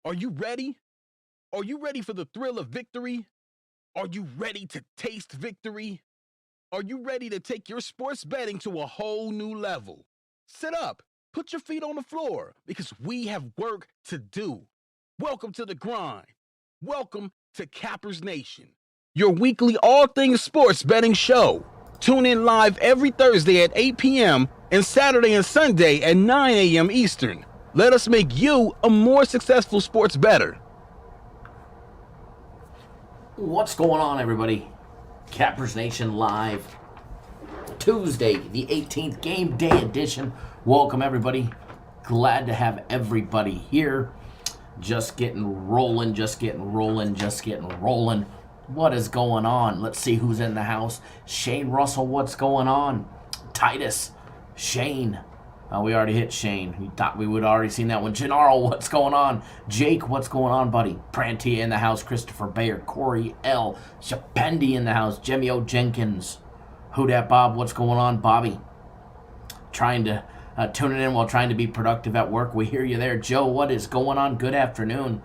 Are you ready? Are you ready for the thrill of victory? Are you ready to taste victory? Are you ready to take your sports betting to a whole new level? Sit up, put your feet on the floor, because we have work to do. Welcome to the grind. Welcome to Cappers Nation, your weekly all things sports betting show. Tune in live every Thursday at 8 p.m. and Saturday and Sunday at 9 a.m. Eastern. Let us make you a more successful sports bettor. What's going on, everybody? Cappers Nation live. Tuesday, the 18th, game day edition. Welcome, everybody. Glad to have everybody here. Just getting rolling. What is going on? Let's see who's in the house. Shane Russell, what's going on? Titus, Shane. We already hit Shane. We thought we would have already seen that one. Gennaro, what's going on? Jake, what's going on, buddy? Prantia in the house. Christopher Bayer. Corey L. Shapendi in the house. Jemmy O. Jenkins. Who dat Bob? What's going on, Bobby? Trying to tune it in while trying to be productive at work. We hear you there. Joe, what is going on? Good afternoon.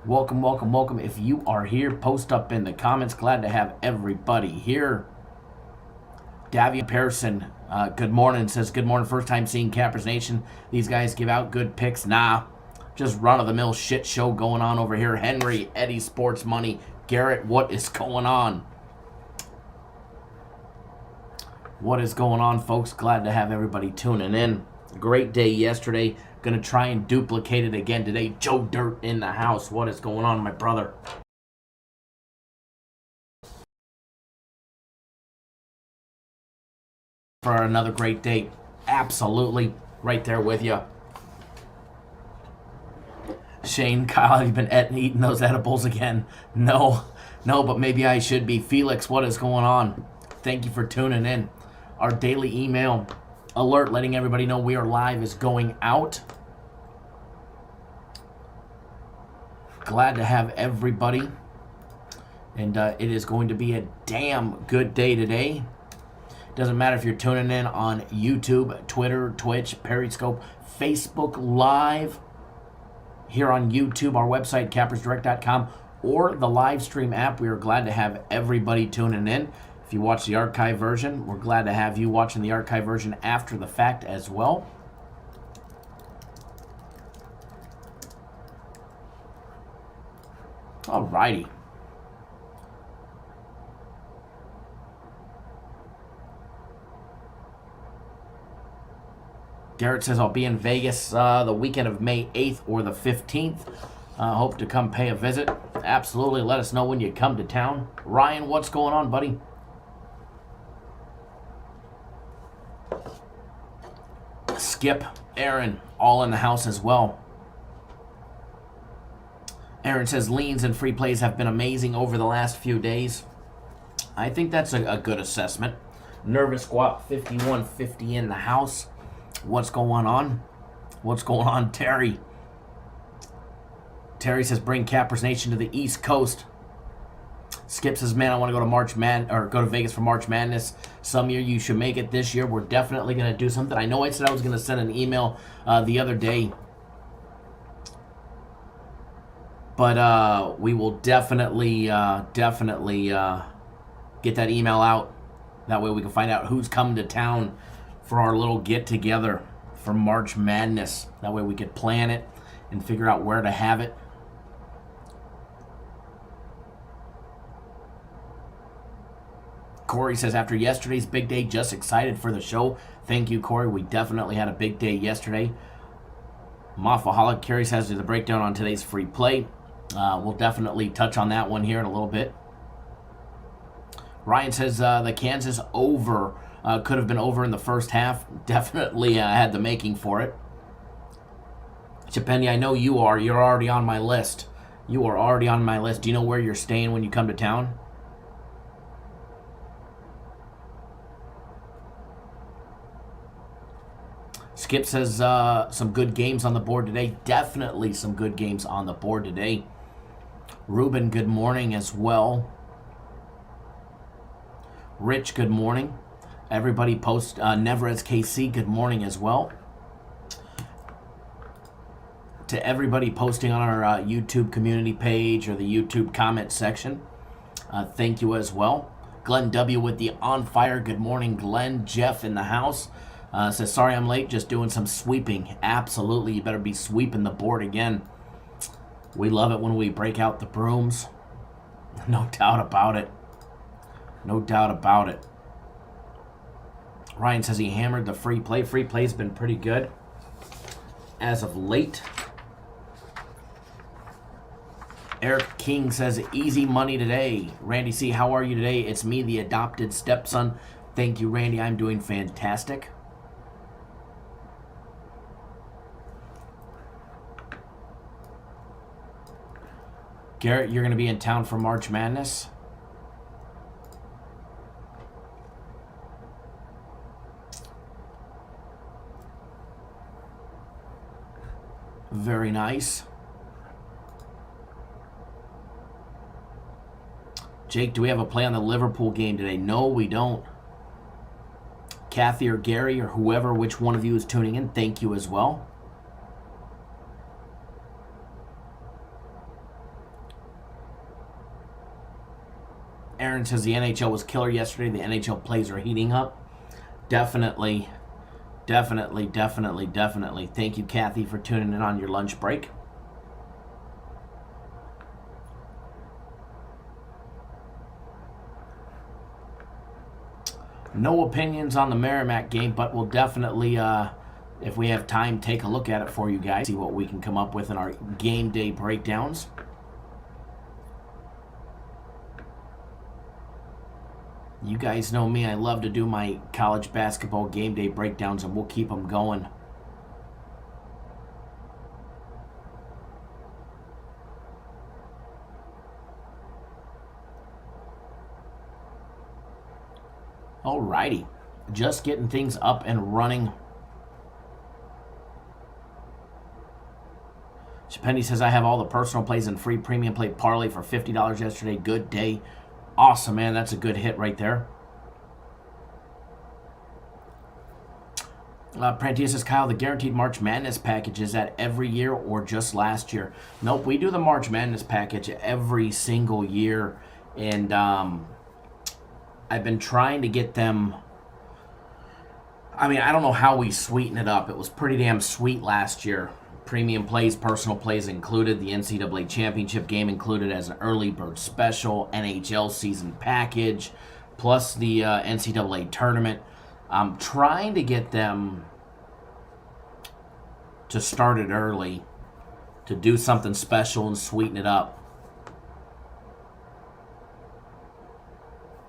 Welcome. If you are here, post up in the comments. Glad to have everybody here. Davian Pearson, good morning, says, good morning, first time seeing Cappers Nation. These guys give out good picks. Nah, just run-of-the-mill shit show going on over here. Henry, Eddie Sports Money. Garrett, what is going on? What is going on, folks? Glad to have everybody tuning in. Great day yesterday. Gonna try and duplicate it again today. Joe Dirt in the house. What is going on, my brother? For another great day. Absolutely right there with you. Shane, Kyle, have you been eating those edibles again? No, but maybe I should be. Felix, what is going on? Thank you for tuning in. Our daily email alert letting everybody know we are live is going out. Glad to have everybody. And it is going to be a damn good day today. Doesn't matter if you're tuning in on YouTube, Twitter, Twitch, Periscope, Facebook Live, here on YouTube, our website, cappersdirect.com, or the live stream app. We are glad to have everybody tuning in. If you watch the archive version, we're glad to have you watching the archive version after the fact as well. Alrighty. Garrett says, I'll be in Vegas the weekend of May 8th or the 15th. Hope to come pay a visit. Absolutely. Let us know when you come to town. Ryan, what's going on, buddy? Skip, Aaron, all in the house as well. Aaron says, leans and free plays have been amazing over the last few days. I think that's a good assessment. Nervous Squat 5150 in the house. What's going on? What's going on, Terry? Terry says, bring Cappers Nation to the East Coast. Skip says, man, I want to go to Vegas for March Madness. Some year you should make it. This year we're definitely going to do something. I know I said I was going to send an email the other day, but we will definitely get that email out. That way we can find out who's coming to town for our little get-together for March Madness. That way we could plan it and figure out where to have it. Corey says, after yesterday's big day, just excited for the show. Thank you, Corey. We definitely had a big day yesterday. Moffaholic, Carrie says, there's a breakdown on today's free play. We'll definitely touch on that one here in a little bit. Ryan says, the Kansas over could have been over in the first half. Definitely had the making for it. Chapendi, I know you are. You're already on my list. You are already on my list. Do you know where you're staying when you come to town? Skip says some good games on the board today. Definitely some good games on the board today. Ruben, good morning as well. Rich, good morning. Everybody post Neverez KC, good morning as well. to everybody posting on our YouTube community page or the YouTube comment section. Thank you as well. Glenn W. with the On Fire. Good morning, Glenn. Jeff in the house says, sorry I'm late, just doing some sweeping. Absolutely, you better be sweeping the board again. We love it when we break out the brooms. No doubt about it. No doubt about it. Ryan says he hammered the free play. Free play's been pretty good as of late. Eric King says, easy money today. Randy C., how are you today? It's me, the adopted stepson. Thank you, Randy. I'm doing fantastic. Garrett, you're going to be in town for March Madness? Very nice. Jake, do we have a play on the Liverpool game today? No, we don't. Kathy or Gary or whoever, which one of you is tuning in, thank you as well. Aaron says the NHL was killer yesterday. The NHL plays are heating up. Definitely. Thank you, Kathy, for tuning in on your lunch break. No opinions on the Merrimack game, but we'll definitely, if we have time, take a look at it for you guys. See what we can come up with in our game day breakdowns. You guys know me. I love to do my college basketball game day breakdowns, and we'll keep them going. Alrighty, just getting things up and running. Chapendi says, I have all the personal plays and free premium play parlay for $50 yesterday. Good day. Awesome, man. That's a good hit right there. Prantia says, Kyle, the guaranteed March Madness package, is that every year or just last year? Nope, we do the March Madness package every single year. And I've been trying to get them. I mean, I don't know how we sweeten it up. It was pretty damn sweet last year. Premium plays, personal plays included, the NCAA championship game included as an early bird special, NHL season package, plus the NCAA tournament. I'm trying to get them to start it early, to do something special and sweeten it up.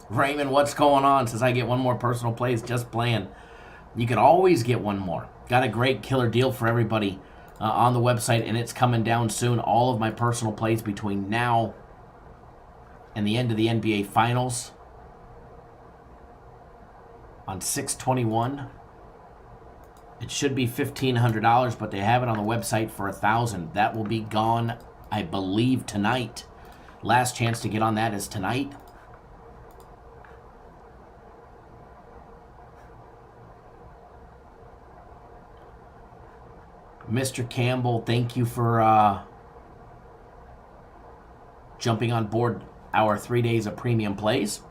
Raymond, what's going on? Says I get one more personal plays, just playing. You can always get one more. Got a great killer deal for everybody on the website, and it's coming down soon. All of my personal plays between now and the end of the NBA Finals on 6/21. It should be $1,500, but they have it on the website for $1,000. That will be gone, I believe, tonight. Last chance to get on that is tonight. Mr. Campbell, thank you for jumping on board our 3 days of premium plays.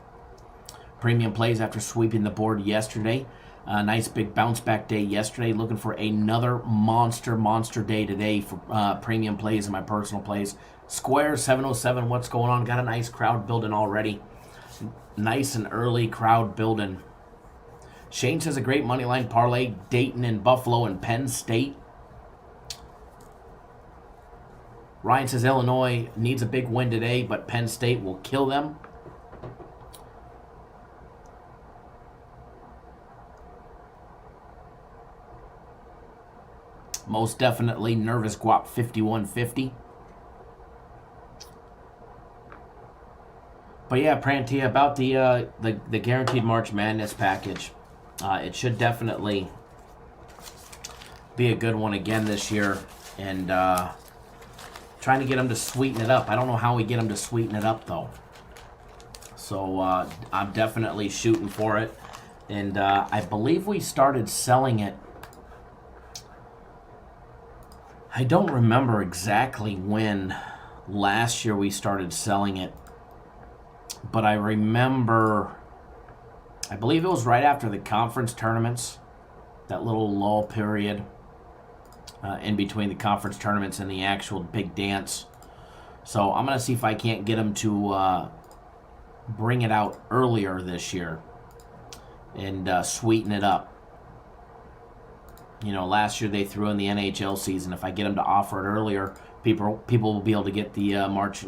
Premium plays after sweeping the board yesterday. Nice big bounce back day yesterday. Looking for another monster day today for premium plays and my personal plays. Square 707, what's going on? Got a nice crowd building already. Nice and early crowd building. Shane says a great money line parlay. Dayton and Buffalo and Penn State. Ryan says Illinois needs a big win today, but Penn State will kill them. Most definitely Nervous Guap 5150. But yeah, Prantia, about the guaranteed March Madness package. It should definitely be a good one again this year. And trying to get them to sweeten it up. I don't know how we get them to sweeten it up, though. So I'm definitely shooting for it. And I believe we started selling it I don't remember exactly when last year we started selling it, but I remember, I believe it was right after the conference tournaments, that little lull period in between the conference tournaments and the actual big dance. So I'm going to see if I can't get them to bring it out earlier this year and sweeten it up. You know, last year they threw in the NHL season. If I get them to offer it earlier, people will be able to get the March,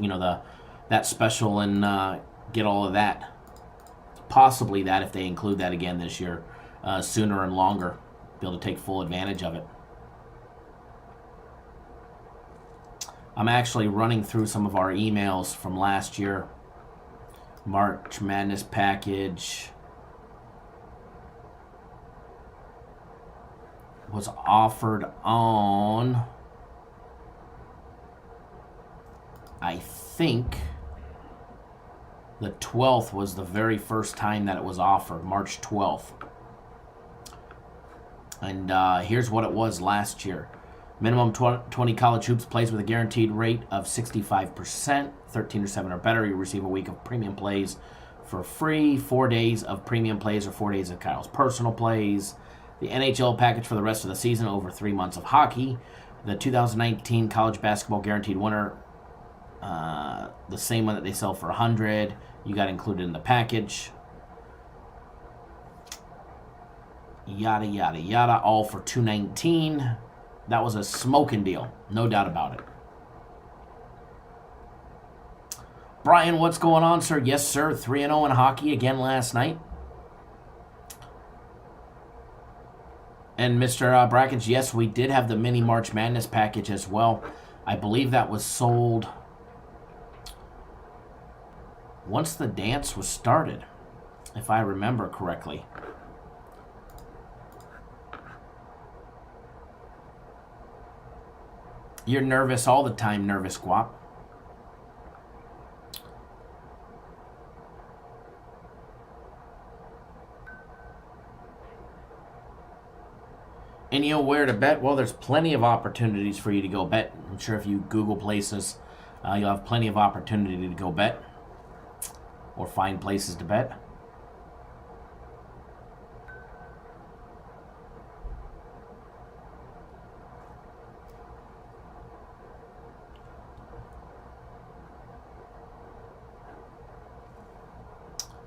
that special and get all of that. Possibly that if they include that again this year, sooner and longer, be able to take full advantage of it. I'm actually running through some of our emails from last year. March Madness package was offered on, I think, the 12th was the very first time that it was offered, March 12th. And here's what it was last year. Minimum 20 college hoops plays with a guaranteed rate of 65%, 13 or 7 or better. You receive a week of premium plays for free, 4 days of premium plays or 4 days of Kyle's personal plays. The NHL package for the rest of the season, over 3 months of hockey. The 2019 college basketball guaranteed winner, the same one that they sell for $100, you got included in the package. Yada, yada, yada, all for $219. That was a smoking deal, no doubt about it. Brian, what's going on, sir? Yes, sir, 3-0 in hockey again last night. And Mr. Brackens, yes, we did have the mini March Madness package as well. I believe that was sold once the dance was started, if I remember correctly. You're nervous all the time, nervous guap. And you know where to bet? Well, there's plenty of opportunities for you to go bet. I'm sure if you Google places, you'll have plenty of opportunity to go bet or find places to bet.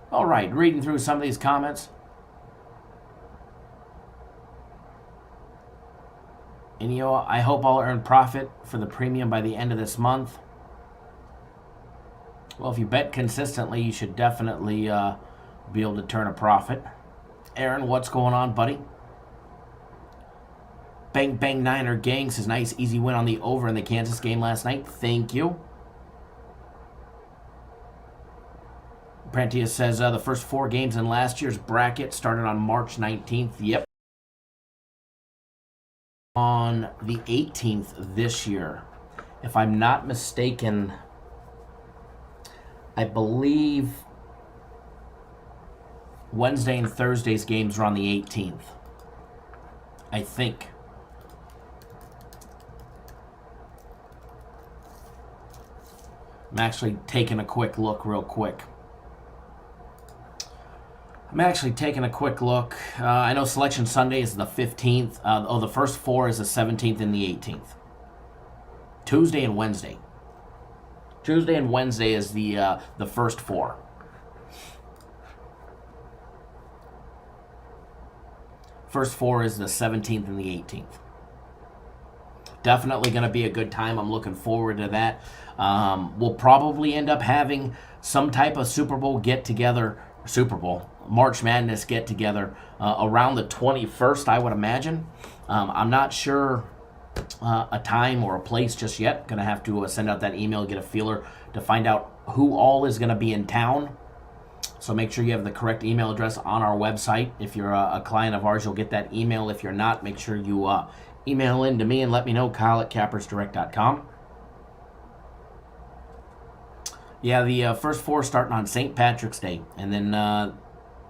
All right, reading through some of these comments. And I hope I'll earn profit for the premium by the end of this month. Well, if you bet consistently, you should definitely be able to turn a profit. Aaron, what's going on, buddy? Bang Bang Niner Gang says, nice, easy win on the over in the Kansas game last night. Thank you. Prantia says, the first 4 games in last year's bracket started on March 19th. Yep. On the 18th this year. If I'm not mistaken, I believe Wednesday and Thursday's games are on the 18th. I think. I'm actually taking a quick look real quick. I know Selection Sunday is the 15th. The first 4 is the 17th and the 18th. Tuesday and Wednesday. Tuesday and Wednesday is the first 4. First 4 is the 17th and the 18th. Definitely going to be a good time. I'm looking forward to that. We'll probably end up having some type of March Madness get-together around the 21st, I would imagine. I'm not sure a time or a place just yet. Going to have to send out that email, get a feeler to find out who all is going to be in town. So make sure you have the correct email address on our website. If you're a client of ours, you'll get that email. If you're not, make sure you email in to me and let me know, Kyle@cappersdirect.com. Yeah, the first 4 starting on St. Patrick's Day, and then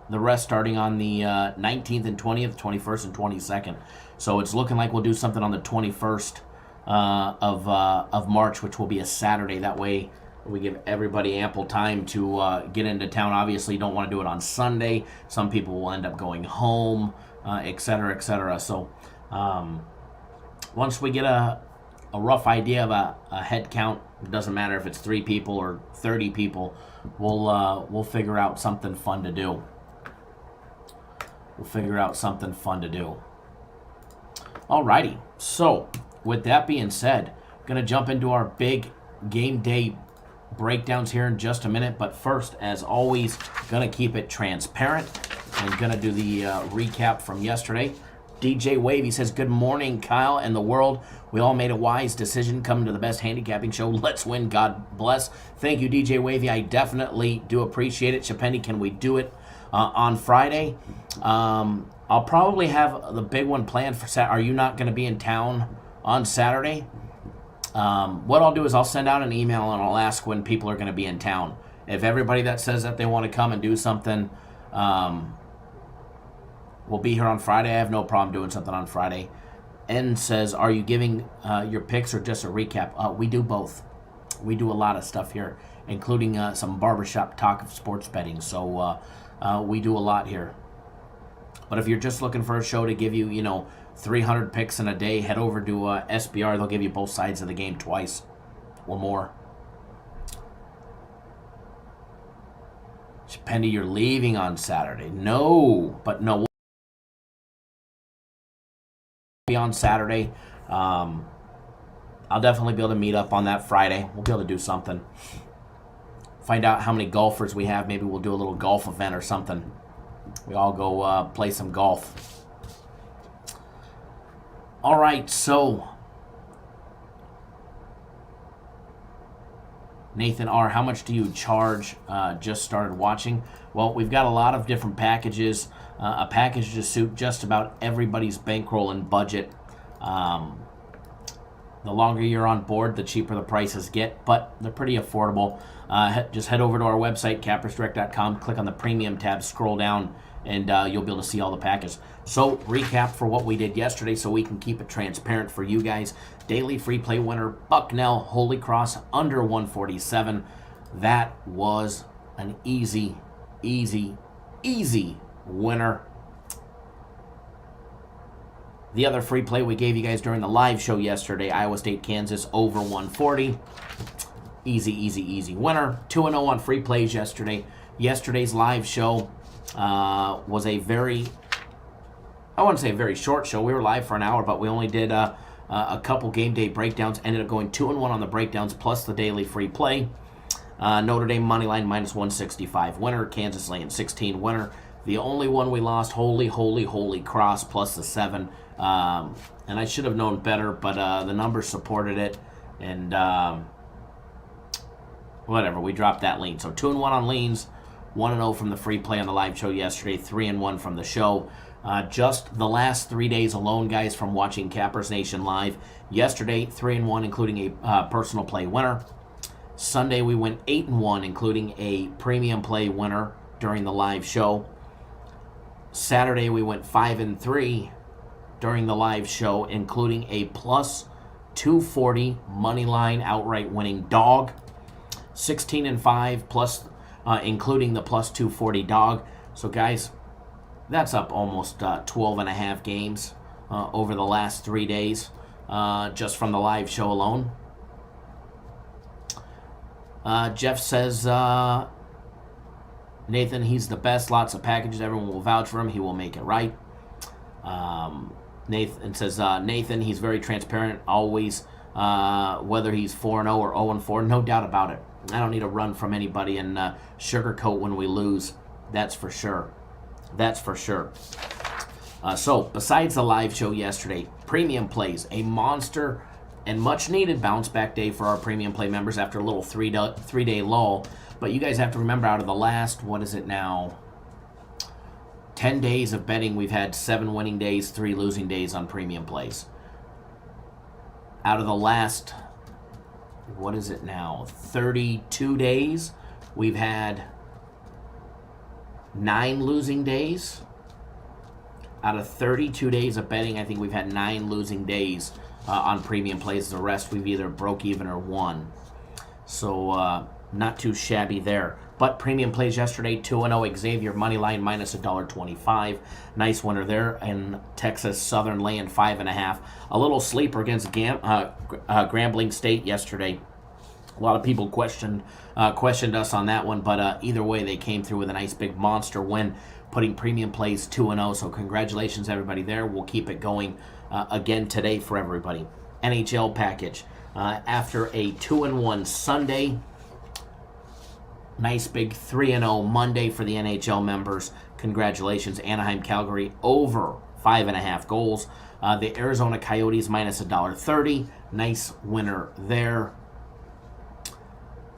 the rest starting on the 19th and 20th, 21st and 22nd. So it's looking like we'll do something on the 21st of March, which will be a Saturday. That way we give everybody ample time to get into town. Obviously, you don't want to do it on Sunday. Some people will end up going home, et cetera, et cetera. So once we get a rough idea of a head count, it doesn't matter if it's 3 people or 30 people, we'll figure out something fun to do. Alrighty, so with that being said, going to jump into our big game day breakdowns here in just a minute. But first, as always, going to keep it transparent and going to do the recap from yesterday. DJ Wavy says, good morning, Kyle and the world. We all made a wise decision coming to the best handicapping show. Let's win. God bless. Thank you, DJ Wavy. I definitely do appreciate it. Chapendi, can we do it on Friday? I'll probably have the big one planned for Saturday. Are you not going to be in town on Saturday? What I'll do is I'll send out an email and I'll ask when people are going to be in town. If everybody that says that they want to come and do something will be here on Friday, I have no problem doing something on Friday. N says, are you giving your picks or just a recap? We do both. We do a lot of stuff here, including some barbershop talk of sports betting. So we do a lot here. But if you're just looking for a show to give you, 300 picks in a day, head over to SBR. They'll give you both sides of the game twice or more. Chapendi, you're leaving on Saturday. No, we'll be on Saturday. I'll definitely be able to meet up on that Friday. We'll be able to do something. Find out how many golfers we have. Maybe we'll do a little golf event or something. We all go play some golf. All right, so Nathan R., how much do you charge? Just started watching. Well, we've got a lot of different packages. A package to suit just about everybody's bankroll and budget. The longer you're on board, the cheaper the prices get, but they're pretty affordable. Just head over to our website, cappersdirect.com, click on the premium tab, scroll down, and you'll be able to see all the packages. So, recap for what we did yesterday so we can keep it transparent for you guys. Daily free play winner, Bucknell, Holy Cross, under 147. That was an easy winner. The other free play we gave you guys during the live show yesterday, Iowa State, Kansas, over 140. Easy winner. 2-0 on free plays yesterday. Yesterday's live show was a I wouldn't say a very short show. We were live for an hour, but we only did a couple game day breakdowns. Ended up going 2-1 on the breakdowns plus the daily free play. Notre Dame moneyline minus 165 winner. Kansas laying 16 winner. The only one we lost, Holy Cross plus the 7. And I should have known better, but the numbers supported it. And whatever, we dropped that lean. So 2-1 on leans, 1-0 from the free play on the live show yesterday, 3-1 from the show. Just the last 3 days alone, guys, from watching Cappers Nation live. Yesterday, 3-1, including a personal play winner. Sunday, we went 8-1, including a premium play winner during the live show. Saturday, we went 5-3 during the live show, including a plus 240 money line outright winning dog. 16-5 plus, including the plus 240 dog. So, guys, that's up almost 12 and a half games over the last 3 days, just from the live show alone. Jeff says, Nathan, he's the best. Lots of packages. Everyone will vouch for him. He will make it right. Nathan says, Nathan, he's very transparent always, whether he's 4-0 or 0-4. No doubt about it. I don't need to run from anybody and sugarcoat when we lose. That's for sure. So, besides the live show yesterday, premium plays, a monster and much-needed bounce-back day for our premium play members after a little three-day lull. But you guys have to remember, out of the last, 10 days of betting, we've had 7 winning days, 3 losing days on premium plays. Out of the last, 32 days, we've had 9 losing days. Out of 32 days of betting, I think we've had 9 losing days on premium plays. The rest we've either broke even or won. So not too shabby there. But premium plays yesterday, 2-0 Xavier money line minus $1.25. Nice winner there. And Texas Southern laying 5.5. A little sleeper against Grambling State yesterday. A lot of people questioned us on that one, but either way, they came through with a nice big monster win, putting premium plays 2-0. So congratulations, everybody there. We'll keep it going again today for everybody. NHL package. After a 2-1 Sunday, nice big 3-0 Monday for the NHL members. Congratulations. Anaheim, Calgary over 5.5 goals. The Arizona Coyotes minus $1.30. Nice winner there.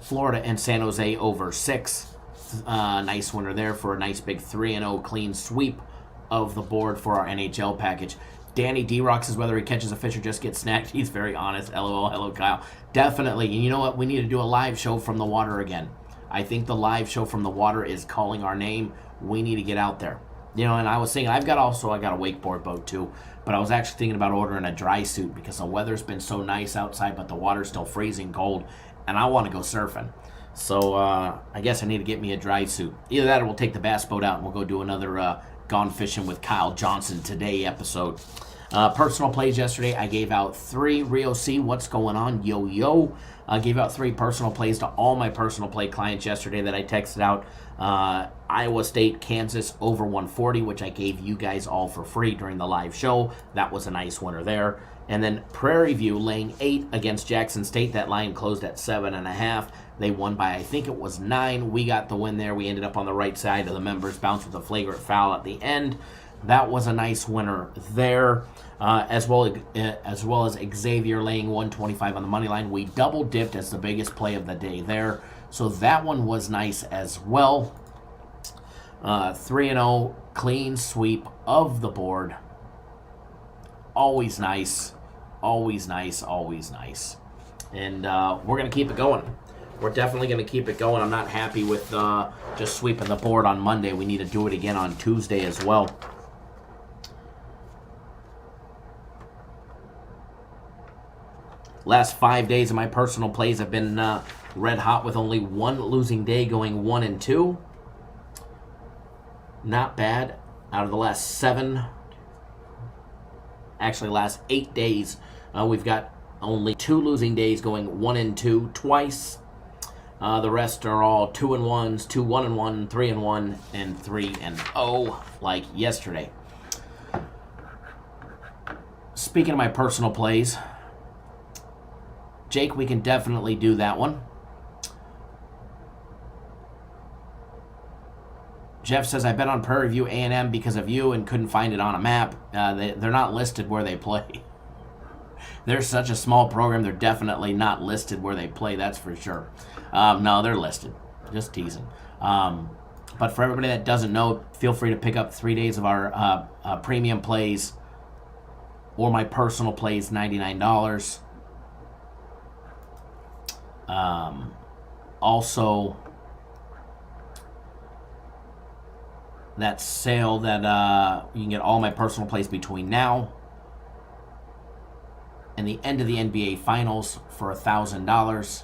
Florida and San Jose over 6. Nice winner there for a nice big 3-0 clean sweep of the board for our NHL package. Danny D-Rock says whether he catches a fish or just gets snagged, he's very honest. LOL, hello Kyle. Definitely. And you know what? We need to do a live show from the water again. I think the live show from the water is calling our name. We need to get out there. You know, and I was thinking, I got a wakeboard boat too, but I was actually thinking about ordering a dry suit because the weather's been so nice outside, but the water's still freezing cold, and I want to go surfing. So I guess I need to get me a dry suit. Either that or we'll take the bass boat out and we'll go do another Gone Fishing with Kyle Johnson Today episode. Personal plays yesterday, I gave out 3 Rio C. What's going on? Yo. I gave out 3 personal plays to all my personal play clients yesterday that I texted out. Iowa State, Kansas over 140, which I gave you guys all for free during the live show. That was a nice winner there. And then Prairie View laying 8 against Jackson State. That line closed at 7.5. They won by, I think it was 9. We got the win there. We ended up on the right side of the members, bounced with a flagrant foul at the end. That was a nice winner there, as well as Xavier laying 125 on the money line. We double dipped as the biggest play of the day there, so that one was nice as well. 3-0 clean sweep of the board. Always nice, always nice, always nice. And we're gonna keep it going. We're definitely going to keep it going. I'm not happy with just sweeping the board on Monday. We need to do it again on Tuesday as well. Last 5 days of my personal plays have been red hot with only one losing day, going 1-2. Not bad. Out of the last last 8 days, we've got only 2 losing days, going 1-2 twice. The rest are all 2-1s, 1-1, 3-1, and 3-0, like yesterday. Speaking of my personal plays, Jake, we can definitely do that one. Jeff says, I bet on Prairie View A&M because of you and couldn't find it on a map. They're not listed where they play. They're such a small program, they're definitely not listed where they play, that's for sure. No, they're listed. Just teasing. But for everybody that doesn't know, feel free to pick up 3 days of our premium plays or my personal plays, $99. Also, that sale that you can get all my personal plays between now and the end of the NBA Finals for $1,000.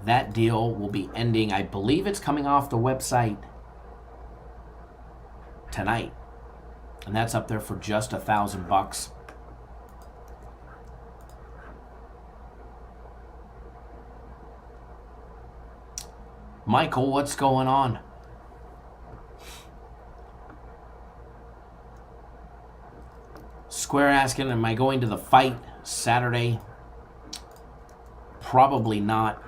That deal will be ending, I believe it's coming off the website tonight. And that's up there for just $1,000. Michael, what's going on? Square asking, am I going to the fight Saturday? Probably not.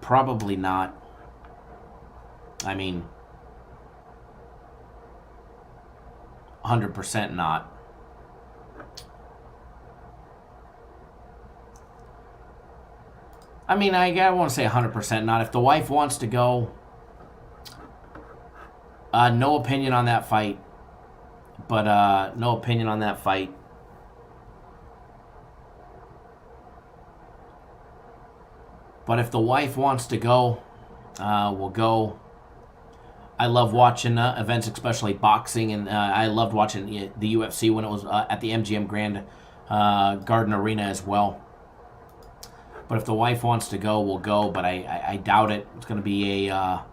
Probably not. I mean, 100% not. I mean, I want to say 100% not. If the wife wants to go, no opinion on that fight. But no opinion on that fight. But if the wife wants to go, we'll go. I love watching events, especially boxing, and I loved watching the UFC when it was at the MGM Grand Garden Arena as well. But if the wife wants to go, we'll go, but I doubt it. It's going to be a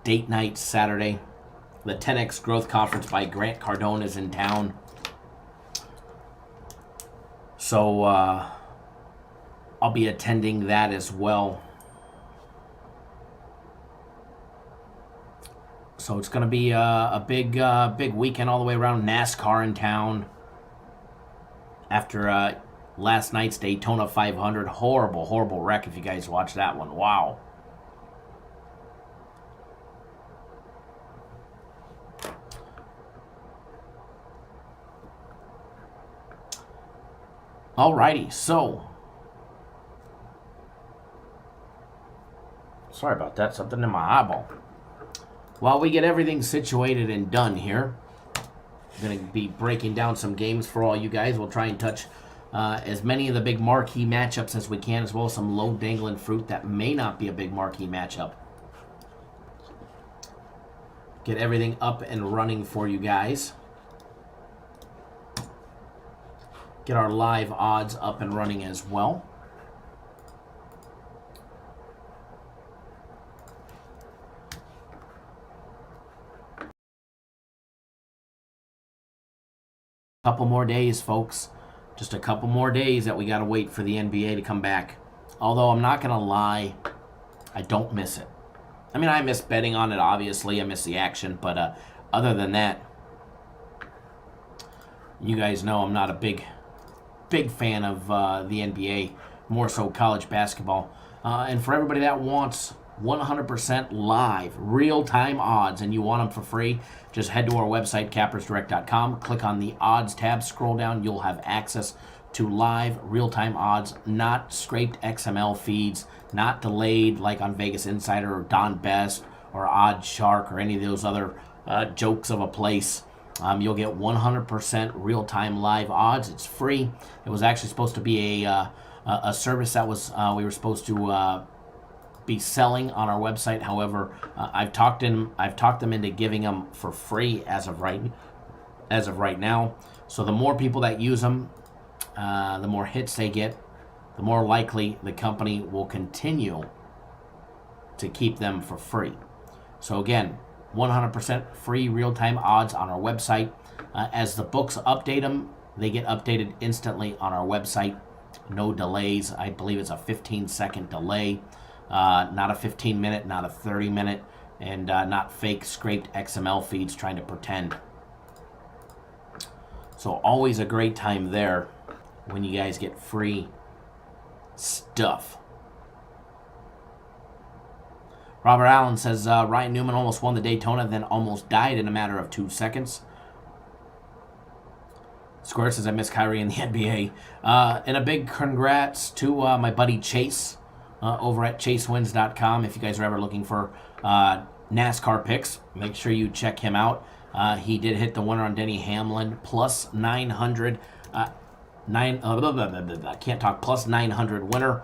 date night Saturday. The 10X Growth Conference by Grant Cardone is in town. So I'll be attending that as well. So it's going to be a big weekend all the way around. NASCAR in town. After last night's Daytona 500. Horrible wreck if you guys watched that one. Wow. Alrighty, so. Sorry about that. Something in my eyeball. While we get everything situated and done here, I'm going to be breaking down some games for all you guys. We'll try and touch as many of the big marquee matchups as we can, as well as some low dangling fruit that may not be a big marquee matchup. Get everything up and running for you guys. Get our live odds up and running as well. Couple more days, folks. Just a couple more days that we got to wait for the NBA to come back. Although I'm not going to lie, I don't miss it. I mean, I miss betting on it, obviously. I miss the action. But other than that, you guys know I'm not a big fan of the NBA. More so college basketball. And for everybody that wants 100% live, real-time odds, and you want them for free, just head to our website, cappersdirect.com, click on the odds tab, scroll down, you'll have access to live, real-time odds, not scraped XML feeds, not delayed like on Vegas Insider or Don Best or Odd Shark or any of those other jokes of a place. You'll get 100% real-time live odds. It's free. It was actually supposed to be a service that was we were supposed to be selling on our website. However, I've talked them into giving them for free as of right now. So the more people that use them, the more hits they get, the more likely the company will continue to keep them for free. So again, 100% free real-time odds on our website. As the books update them, they get updated instantly on our website. No delays. I believe it's a 15-second delay. Not a 15-minute, not a 30-minute, and not fake scraped XML feeds trying to pretend. So always a great time there when you guys get free stuff. Robert Allen says Ryan Newman almost won the Daytona, then almost died in a matter of 2 seconds. Square says I miss Kyrie in the NBA. And a big congrats to my buddy Chase over at chasewins.com. If you guys are ever looking for NASCAR picks, make sure you check him out. He did hit the winner on Denny Hamlin, plus 900. Plus 900 winner.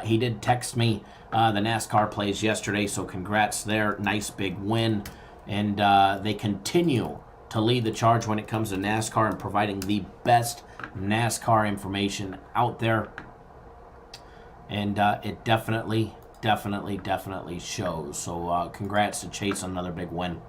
He did text me the NASCAR plays yesterday, so congrats there. Nice big win. And they continue to lead the charge when it comes to NASCAR and providing the best NASCAR information out there. And it definitely shows. So congrats to Chase on another big win.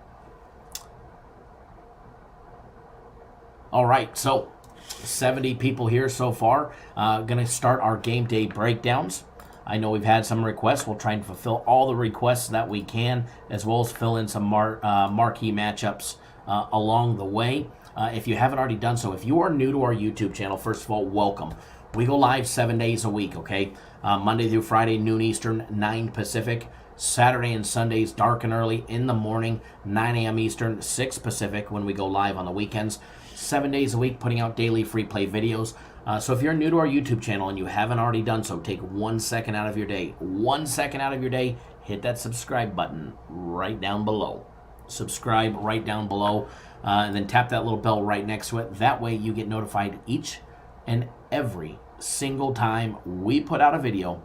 All right, so 70 people here so far. Going to start our game day breakdowns. I know we've had some requests. We'll try and fulfill all the requests that we can, as well as fill in some marquee matchups along the way. If you haven't already done so, if you are new to our YouTube channel, first of all, welcome. We go live 7 days a week, okay? Monday through Friday, noon Eastern, 9 Pacific. Saturday and Sundays, dark and early in the morning, 9 a.m. Eastern, 6 Pacific when we go live on the weekends. 7 days a week, putting out daily free play videos. So if you're new to our YouTube channel and you haven't already done so, take 1 second out of your day. 1 second out of your day, hit that subscribe button right down below. Subscribe right down below, and then tap that little bell right next to it. That way you get notified each and every single time we put out a video.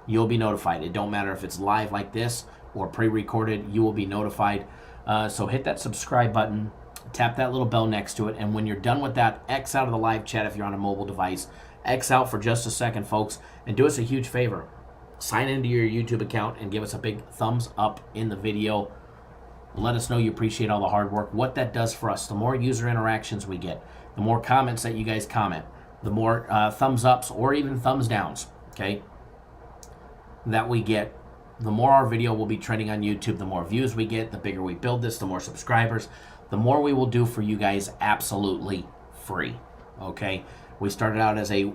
You'll be notified. It don't matter if it's live like this or pre-recorded, you will be notified. So hit that subscribe button, tap that little bell next to it, and when you're done with that, X out of the live chat if you're on a mobile device. X out for just a second, folks, and do us a huge favor. Sign into your YouTube account and give us a big thumbs up in the video. Let us know you appreciate all the hard work. What that does for us, the more user interactions we get, the more comments that you guys comment, the more thumbs ups or even thumbs downs, okay, that we get, the more our video will be trending on YouTube, the more views we get, the bigger we build this, the more subscribers, the more we will do for you guys absolutely free, okay? We started out as a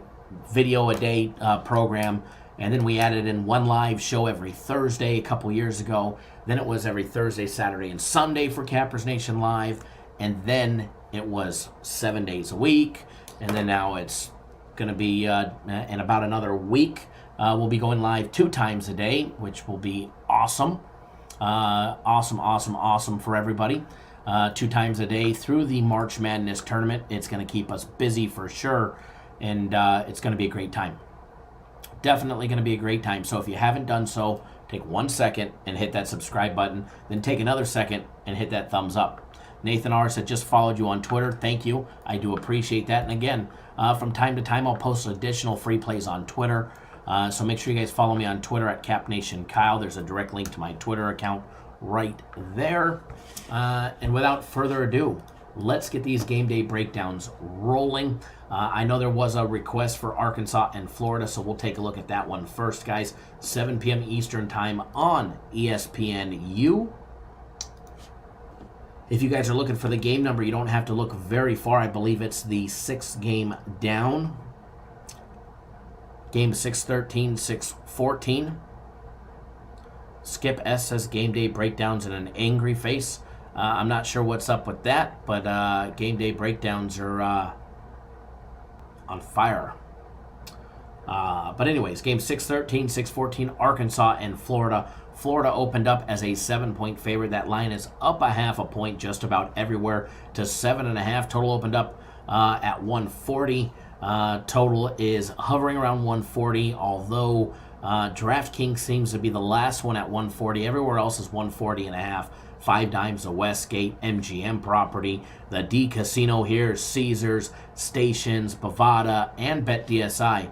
video a day program, and then we added in one live show every Thursday a couple years ago. Then it was every Thursday, Saturday, and Sunday for Cappers Nation Live. And then it was 7 days a week. And then now it's going to be in about another week. We'll be going live 2 times a day, which will be awesome. Awesome for everybody. 2 times a day through the March Madness tournament. It's going to keep us busy for sure. And it's going to be a great time. Definitely going to be a great time. So if you haven't done so, take 1 second and hit that subscribe button. Then take another second and hit that thumbs up. Nathan R. said, just followed you on Twitter. Thank you. I do appreciate that. And again, from time to time, I'll post additional free plays on Twitter. So make sure you guys follow me on Twitter at CapNationKyle. There's a direct link to my Twitter account right there. And without further ado, let's get these game day breakdowns rolling. I know there was a request for Arkansas and Florida, so we'll take a look at that one first, guys. 7 p.m. Eastern time on ESPNU. If you guys are looking for the game number, you don't have to look very far. I believe it's the 6th game down. Game 613, 614. Skip S says game day breakdowns in an angry face. I'm not sure what's up with that, but game day breakdowns are on fire. But anyways, game 613, 614, Arkansas and Florida. Florida opened up as a 7-point favorite. That line is up a half a point just about everywhere to 7.5. Total opened up at 140. Total is hovering around 140, although DraftKings seems to be the last one at 140. Everywhere else is 140.5. 5 Dimes, the Westgate, MGM property. The D Casino here, Caesars, Stations, Bovada, and BetDSI.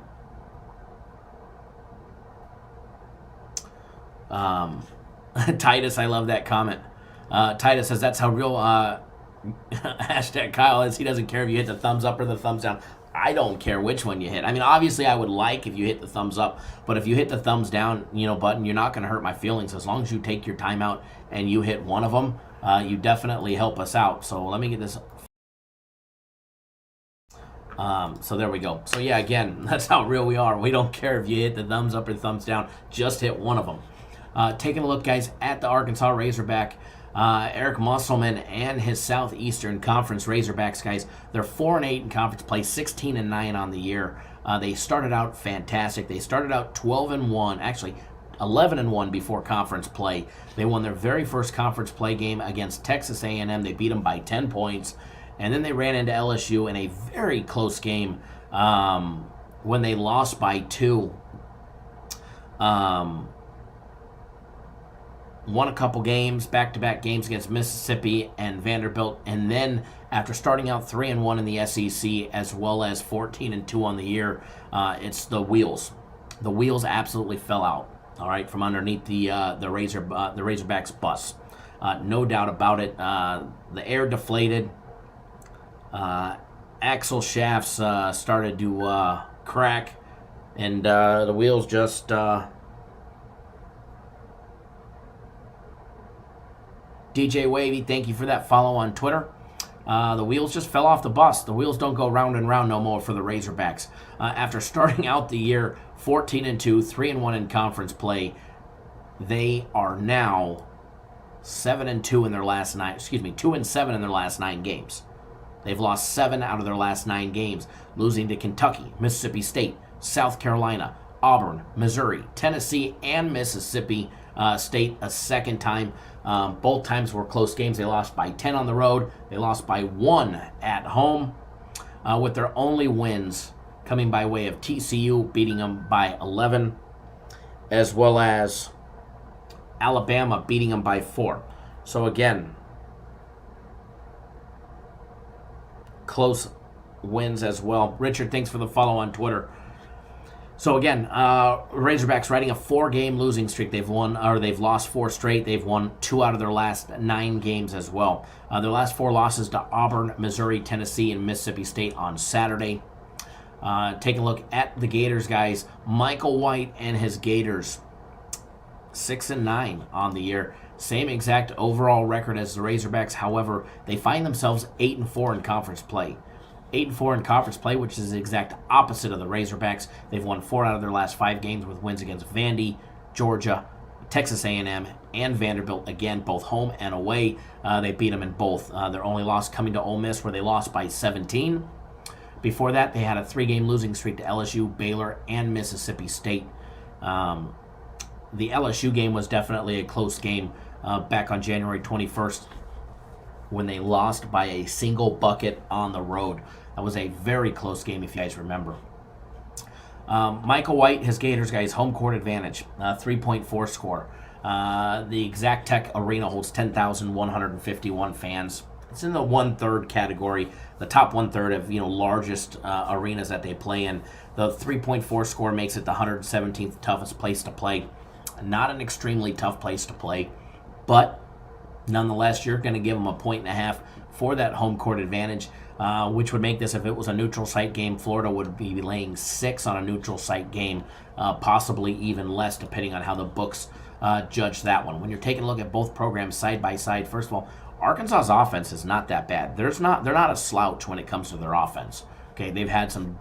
Titus, I love that comment. Titus says that's how real hashtag Kyle is. He doesn't care if you hit the thumbs up or the thumbs down. I don't care which one you hit. I mean, obviously, I would like if you hit the thumbs up, but if you hit the thumbs down, button, you're not going to hurt my feelings. As long as you take your time out and you hit one of them, you definitely help us out. So let me get this. So there we go. So yeah, again, that's how real we are. We don't care if you hit the thumbs up or thumbs down. Just hit one of them. Taking a look, guys, at the Arkansas Razorback. Eric Musselman and his Southeastern Conference Razorbacks, guys, they're 4-8 in conference play, 16-9 on the year. They started out fantastic. They started out 12-1, actually 11-1 before conference play. They won their very first conference play game against Texas A&M. They beat them by 10 points, and then they ran into LSU in a very close game when they lost by 2. Won a couple games, back-to-back games against Mississippi and Vanderbilt, and then after starting out 3-1 in the SEC as well as 14-2 on the year, it's the wheels. The wheels absolutely fell out. All right, from underneath the Razorbacks bus, no doubt about it. The air deflated. Axle shafts started to crack, and the wheels just. DJ Wavy, thank you for that follow on Twitter. The wheels just fell off the bus. The wheels don't go round and round no more for the Razorbacks. After starting out the year 14-2, 3-1 in conference play, they are now 7-2 in their last 9. 2-7 in their last 9 games. They've lost 7 out of their last 9 games, losing to Kentucky, Mississippi State, South Carolina, Auburn, Missouri, Tennessee, and Mississippi State a second time. Both times were close games. They lost by 10 on the road. They lost by 1 at home, with their only wins coming by way of TCU beating them by 11, as well as Alabama beating them by 4. So again, close wins as well. Richard, thanks for the follow on Twitter. So again, Razorbacks riding a 4-game losing streak. They've lost 4 straight. They've won 2 out of their last 9 games as well. Their last 4 losses to Auburn, Missouri, Tennessee, and Mississippi State on Saturday. Take a look at the Gators, guys. Michael White and his Gators, 6-9 on the year. Same exact overall record as the Razorbacks. However, they find themselves 8-4 in conference play. 8-4 in conference play, which is the exact opposite of the Razorbacks. They've won 4 out of their last 5 games with wins against Vandy, Georgia, Texas A&M, and Vanderbilt. Again, both home and away. They beat them in both. Their only loss coming to Ole Miss, where they lost by 17. Before that, they had a 3-game losing streak to LSU, Baylor, and Mississippi State. The LSU game was definitely a close game back on January 21st when they lost by a single bucket on the road. That was a very close game, if you guys remember. Michael White, his Gators, guys, home court advantage, 3.4 score. The Exact Tech Arena holds 10,151 fans. It's in the 1/3 category, the top 1/3 of largest arenas that they play in. The 3.4 score makes it the 117th toughest place to play. Not an extremely tough place to play, but nonetheless, you're going to give them 1.5 for that home court advantage, which would make this, if it was a neutral site game, Florida would be laying 6 on a neutral site game, possibly even less, depending on how the books judge that one. When you're taking a look at both programs side by side, first of all, Arkansas's offense is not that bad. They're not a slouch when it comes to their offense. Okay, they've had some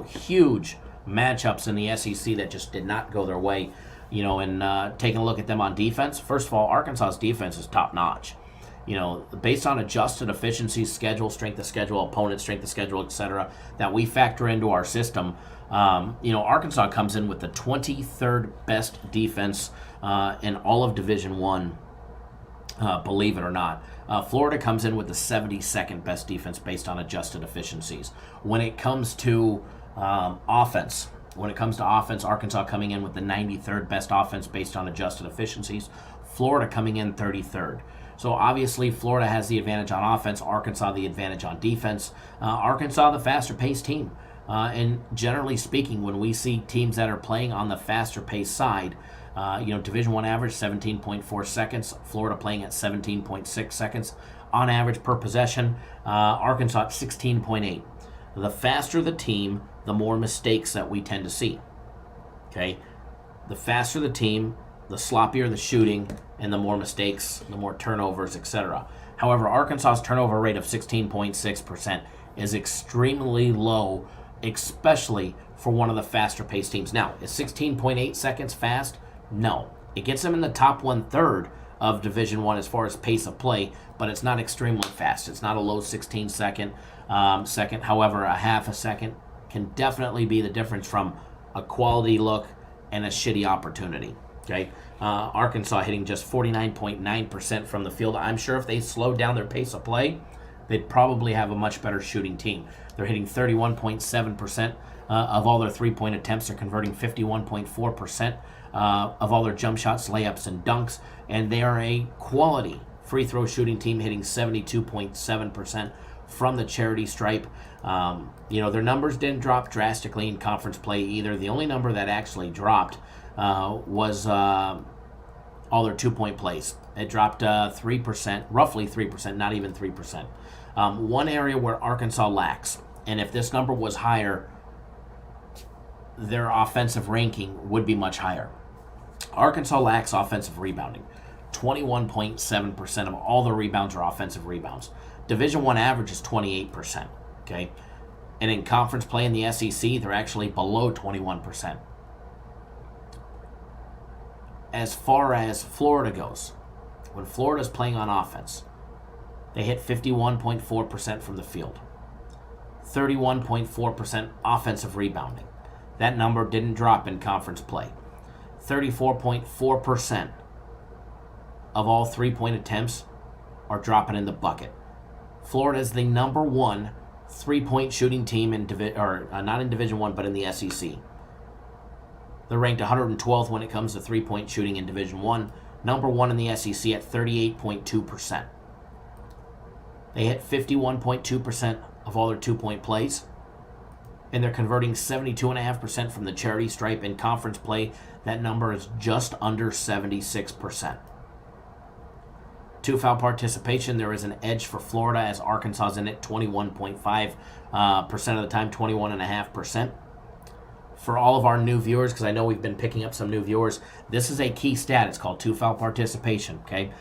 huge matchups in the SEC that just did not go their way. And taking a look at them on defense, first of all, Arkansas's defense is top notch. Based on adjusted efficiencies, schedule, strength of schedule, opponent strength of schedule, etc., that we factor into our system. Arkansas comes in with the 23rd best defense in all of Division I, believe it or not. Florida comes in with the 72nd best defense based on adjusted efficiencies. When it comes to offense, Arkansas coming in with the 93rd best offense based on adjusted efficiencies. Florida coming in 33rd. So obviously Florida has the advantage on offense, Arkansas the advantage on defense. Arkansas the faster paced team. And generally speaking, when we see teams that are playing on the faster paced side, Division I average 17.4 seconds, Florida playing at 17.6 seconds on average per possession, Arkansas at 16.8. The faster the team, the more mistakes that we tend to see. Okay? The faster the team, the sloppier the shooting, and the more mistakes, the more turnovers, etc. However, Arkansas's turnover rate of 16.6% is extremely low, especially for one of the faster-paced teams. Now, is 16.8 seconds fast? No. It gets them in the top 1/3 of Division I as far as pace of play, but it's not extremely fast. It's not a low 16-second second. However, a half a second can definitely be the difference from a quality look and a shitty opportunity. Okay, Arkansas hitting just 49.9% from the field. I'm sure if they slowed down their pace of play, they'd probably have a much better shooting team. They're hitting 31.7% of all their three-point attempts. They're converting 51.4% of all their jump shots, layups, and dunks. And they are a quality free throw shooting team, hitting 72.7% from the charity stripe. Their numbers didn't drop drastically in conference play either. The only number that actually dropped was all their two-point plays. It dropped 3%, roughly 3%, not even 3%. One area where Arkansas lacks, and if this number was higher, their offensive ranking would be much higher. Arkansas lacks offensive rebounding. 21.7% of all the rebounds are offensive rebounds. Division I average is 28%, okay? And in conference play in the SEC, they're actually below 21%. As far as Florida goes, when Florida's playing on offense, they hit 51.4% from the field. 31.4% offensive rebounding. That number didn't drop in conference play. 34.4% of all three-point attempts are dropping in the bucket. Florida is the number one three-point shooting team in not in Division I, but in the SEC. They're ranked 112th when it comes to three-point shooting in Division I, number one in the SEC at 38.2%. They hit 51.2% of all their two-point plays, and they're converting 72.5% from the charity stripe. In conference play, that number is just under 76%. Two-foul participation, there is an edge for Florida as Arkansas is in it 21.5% of the time, 21.5%. For all of our new viewers, because I know we've been picking up some new viewers, this is a key stat. It's called two-foul participation, okay?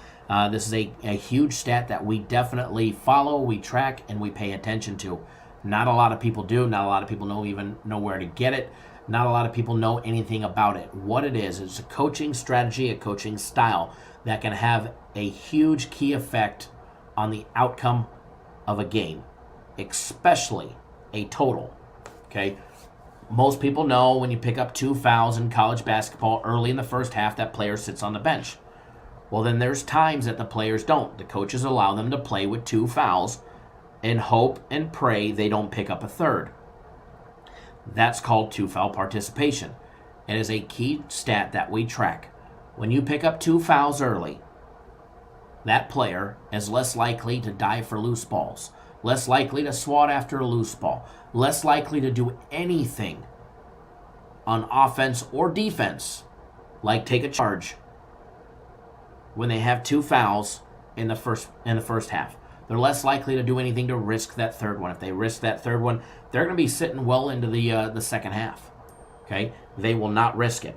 This is a huge stat that we definitely follow, we track, and we pay attention to. Not a lot of people do. Not a lot of people even know where to get it. Not a lot of people know anything about it. What it is, it's a coaching strategy, a coaching style that can have a huge key effect on the outcome of a game, especially a total, okay? Most people know when you pick up two fouls in college basketball early in the first half, that player sits on the bench. Well, then there's times that the players don't. The coaches allow them to play with two fouls and hope and pray they don't pick up a third. That's called two-foul participation. It is a key stat that we track. When you pick up two fouls early, that player is less likely to dive for loose balls, less likely to swat after a loose ball, less likely to do anything on offense or defense, like take a charge, when they have two fouls in the first half. They're less likely to do anything to risk that third one. If they risk that third one, they're going to be sitting well into the second half. Okay? They will not risk it.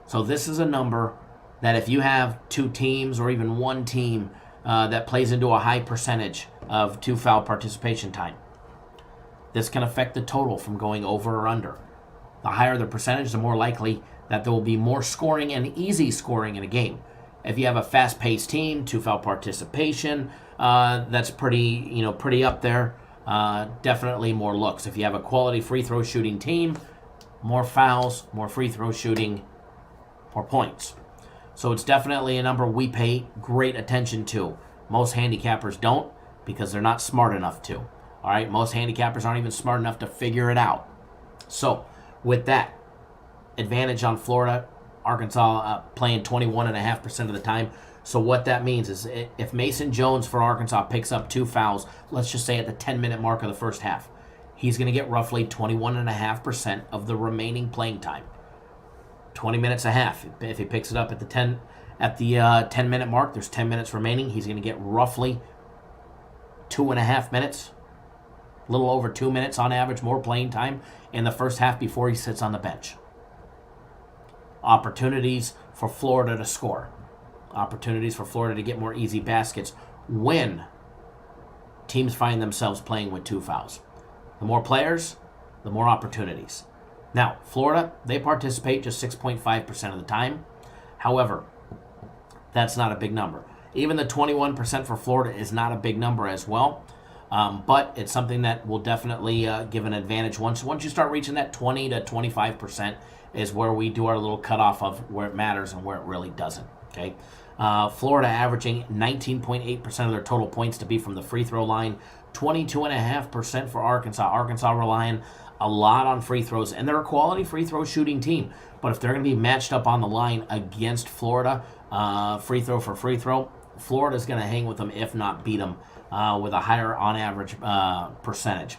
So this is a number that if you have two teams or even one team that plays into a high percentage of two foul participation time, this can affect the total from going over or under. The higher the percentage, the more likely that there will be more scoring and easy scoring in a game. If you have a fast-paced team, two-foul participation, that's pretty up there. Definitely more looks. If you have a quality free throw shooting team, more fouls, more free throw shooting, more points. So it's definitely a number we pay great attention to. Most handicappers don't because they're not smart enough to. All right, most handicappers aren't even smart enough to figure it out. So with that, advantage on Florida, Arkansas playing 21.5% of the time. So what that means is if Mason Jones for Arkansas picks up two fouls, let's just say at the 10-minute mark of the first half, he's going to get roughly 21.5% of the remaining playing time. 20 minutes a half. If he picks it up at the 10-minute mark, there's 10 minutes remaining. He's going to get roughly 2.5 minutes, a little over 2 minutes on average, more playing time in the first half before he sits on the bench. Opportunities for Florida to score. Opportunities for Florida to get more easy baskets when teams find themselves playing with two fouls. The more players, the more opportunities. Now, Florida, they participate just 6.5% of the time. However, that's not a big number. Even the 21% for Florida is not a big number as well. But it's something that will definitely give an advantage. Once you start reaching that 20 to 25% is where we do our little cutoff of where it matters and where it really doesn't. Okay, Florida averaging 19.8% of their total points to be from the free throw line, 22.5% for Arkansas. Arkansas relying a lot on free throws, and they're a quality free throw shooting team. But if they're going to be matched up on the line against Florida, free throw for free throw, Florida's going to hang with them, if not beat them, with a higher on average percentage.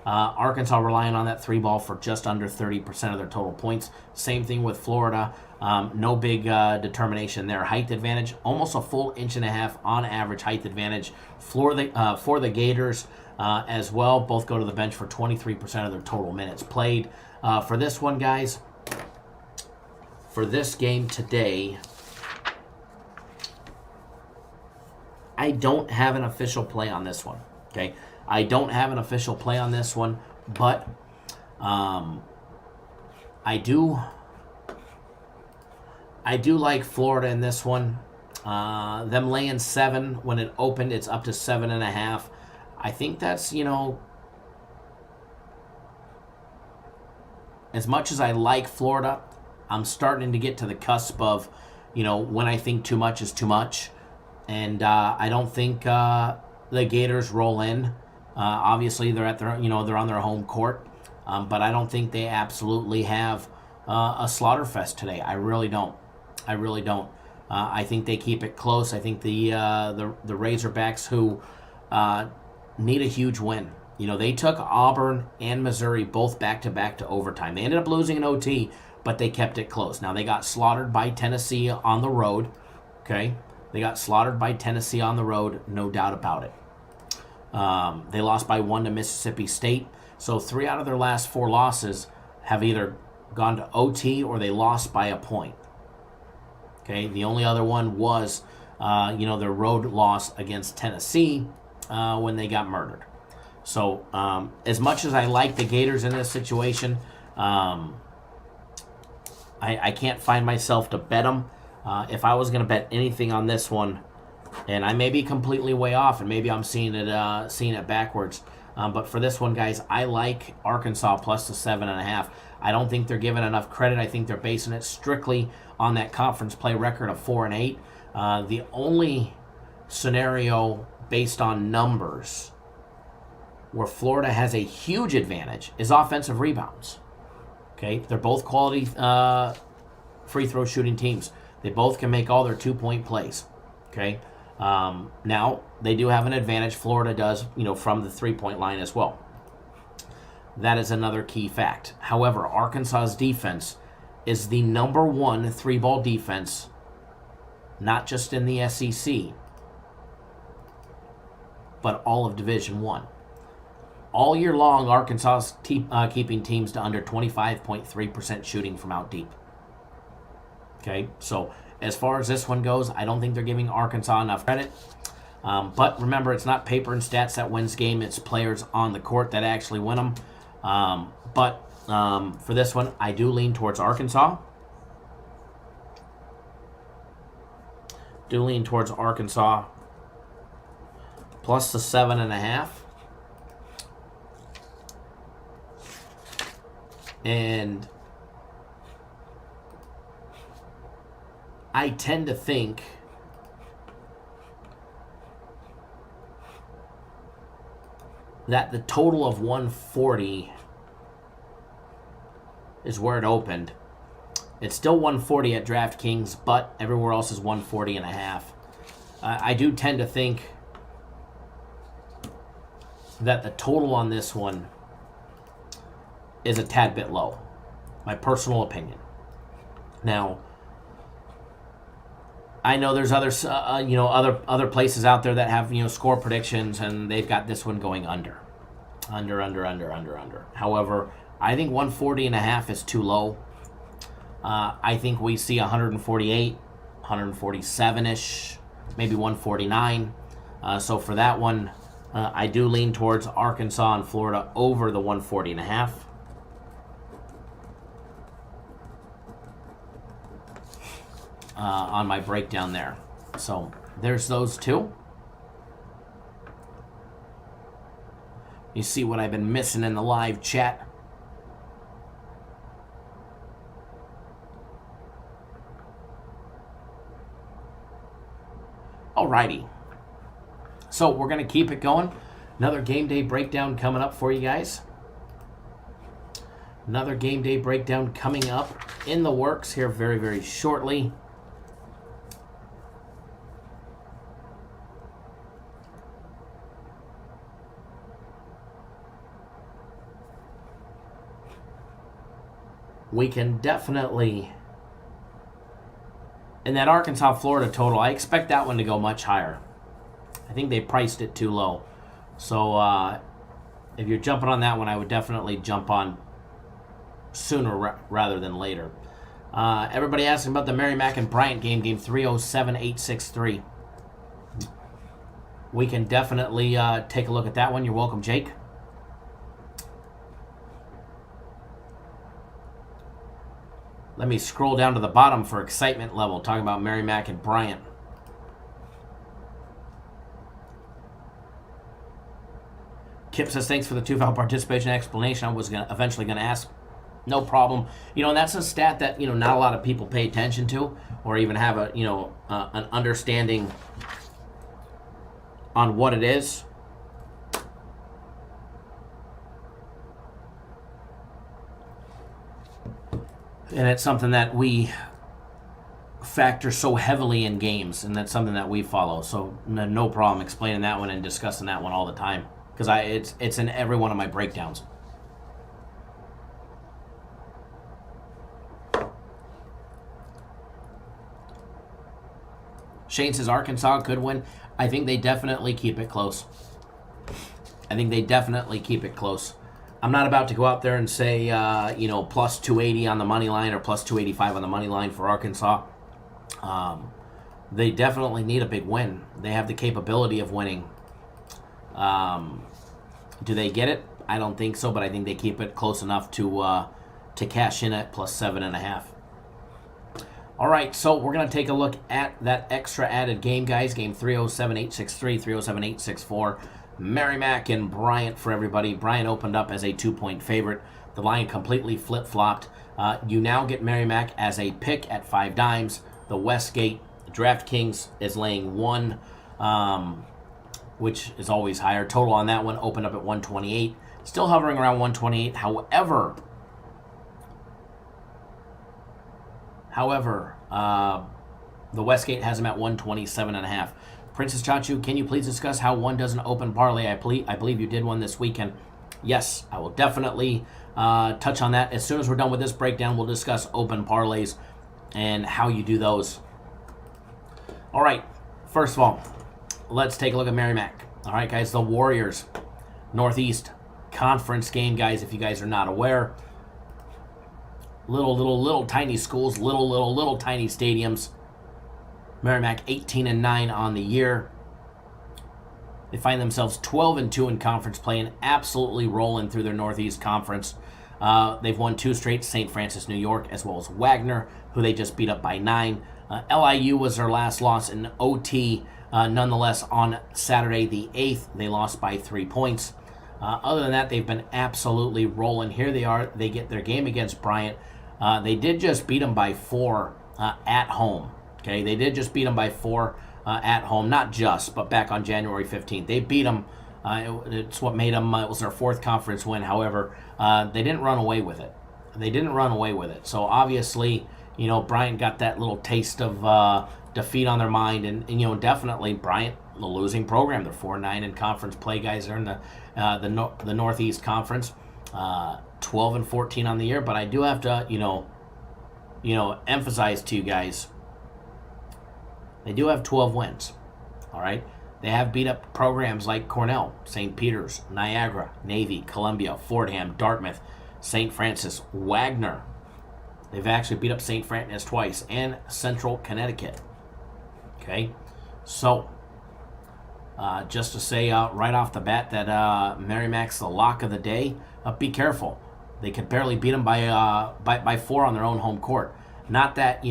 Arkansas relying on that three ball for just under 30% of their total points. Same thing with Florida. No big determination there. Height advantage, almost a full 1.5 inches on average height advantage for the Gators as well. Both go to the bench for 23% of their total minutes played. For this one, guys, for this game today, I don't have an official play on this one. Okay, I don't have an official play on this one, but I do like Florida in this one. Them laying 7 when it opened, it's up to 7.5. I think that's, as much as I like Florida, I'm starting to get to the cusp of, when I think too much is too much. And I don't think the Gators roll in. Obviously, they're at they're on their home court, but I don't think they absolutely have a slaughter fest today. I really don't. I really don't. I think they keep it close. I think the Razorbacks, who need a huge win. You know, they took Auburn and Missouri both back-to-back to overtime. They ended up losing in OT, but they kept it close. Now, they got slaughtered by Tennessee on the road, okay? They got slaughtered by Tennessee on the road, no doubt about it. They lost by 1 to Mississippi State. So 3 out of their last 4 losses have either gone to OT or they lost by a point. Okay, the only other one was, their road loss against Tennessee when they got murdered. So as much as I like the Gators in this situation, I can't find myself to bet them. If I was going to bet anything on this one, and I may be completely way off, and maybe I'm seeing it backwards. But for this one, guys, I like Arkansas plus the 7.5. I don't think they're given enough credit. I think they're basing it strictly on that conference play record of 4-8. The only scenario based on numbers where Florida has a huge advantage is offensive rebounds. Okay, they're both quality free throw shooting teams. They both can make all their 2-point plays. Okay. Now, they do have an advantage. Florida does, from the 3-point line as well. That is another key fact. However, Arkansas's defense is the number 1 3-ball defense, not just in the SEC, but all of Division I. All year long, Arkansas is keeping teams to under 25.3% shooting from out deep. Okay, so as far as this one goes, I don't think they're giving Arkansas enough credit. But remember, it's not paper and stats that wins game. It's players on the court that actually win them. But for this one, I do lean towards Arkansas. Plus the 7.5. And I tend to think that the total of 140 is where it opened. It's still 140 at DraftKings, but everywhere else is 140.5. I do tend to think that the total on this one is a tad bit low. My personal opinion. Now, I know there's other places out there that have score predictions, and they've got this one going under. However, I think 140.5 is too low. I think we see 148, 147-ish, maybe 149. So for that one, I do lean towards Arkansas and Florida over the 140.5. On my breakdown there. So there's those two. You see what I've been missing in the live chat. Alrighty. So we're going to keep it going. Another game day breakdown coming up for you guys. Another game day breakdown coming up in the works here very, very shortly. We can definitely, in that Arkansas-Florida total, I expect that one to go much higher. I think they priced it too low. So if you're jumping on that one, I would definitely jump on sooner rather than later. Everybody asking about the Merrimack and Bryant game 307863. We can definitely take a look at that one. You're welcome, Jake. Let me scroll down to the bottom for excitement level, talking about Merrimack and Bryant. Kip says, thanks for the 2-foul participation explanation. I was eventually going to ask. No problem. And that's a stat that, not a lot of people pay attention to or even have an understanding on what it is. And it's something that we factor so heavily in games, and that's something that we follow. So no problem explaining that one and discussing that one all the time, because it's in every one of my breakdowns. Shane says Arkansas could win. I think they definitely keep it close. I'm not about to go out there and say, plus 280 on the money line or plus 285 on the money line for Arkansas. They definitely need a big win. They have the capability of winning. Do they get it? I don't think so, but I think they keep it close enough to cash in at plus 7.5. All right, so we're going to take a look at that extra added game, guys. Game 307-863, 307-864. Merrimack and Bryant for everybody. Bryant opened up as a 2-point favorite. The line completely flip-flopped. You now get Merrimack as a pick at 5 dimes. The Westgate DraftKings is laying 1, which is always higher. Total on that one opened up at 128. Still hovering around 128. However, the Westgate has them at 127.5. Princess Chachu, can you please discuss how one does an open parlay? I believe you did one this weekend. Yes, I will definitely touch on that. As soon as we're done with this breakdown, we'll discuss open parlays and how you do those. All right, first of all, let's take a look at Merrimack. All right, guys, the Warriors, Northeast Conference game, guys, if you guys are not aware. Little tiny schools, little tiny stadiums. Merrimack 18-9 on the year. They find themselves 12-2 in conference play and absolutely rolling through their Northeast Conference. They've won 2 straight, St. Francis, New York, as well as Wagner, who they just beat up by 9. LIU was their last loss in OT. Nonetheless, on Saturday the 8th, they lost by 3 points. Other than that, they've been absolutely rolling. Here they are. They get their game against Bryant. They did just beat them by 4 at home. Okay, they did just beat them by 4 at home. Not just, but back on January 15th. They beat them. It's what made them, it was their 4th conference win. However, they didn't run away with it. So obviously, Bryant got that little taste of defeat on their mind. And definitely Bryant, the losing program. They're 4-9 in conference play, guys. They're in the Northeast Conference. 12-14 on the year. But I do have to, emphasize to you guys, they do have 12 wins, all right? They have beat up programs like Cornell, St. Peter's, Niagara, Navy, Columbia, Fordham, Dartmouth, St. Francis, Wagner. They've actually beat up St. Francis twice, and Central Connecticut, okay? So, just to say right off the bat that Merrimack's the lock of the day, be careful. They could barely beat them by 4 on their own home court. Not that,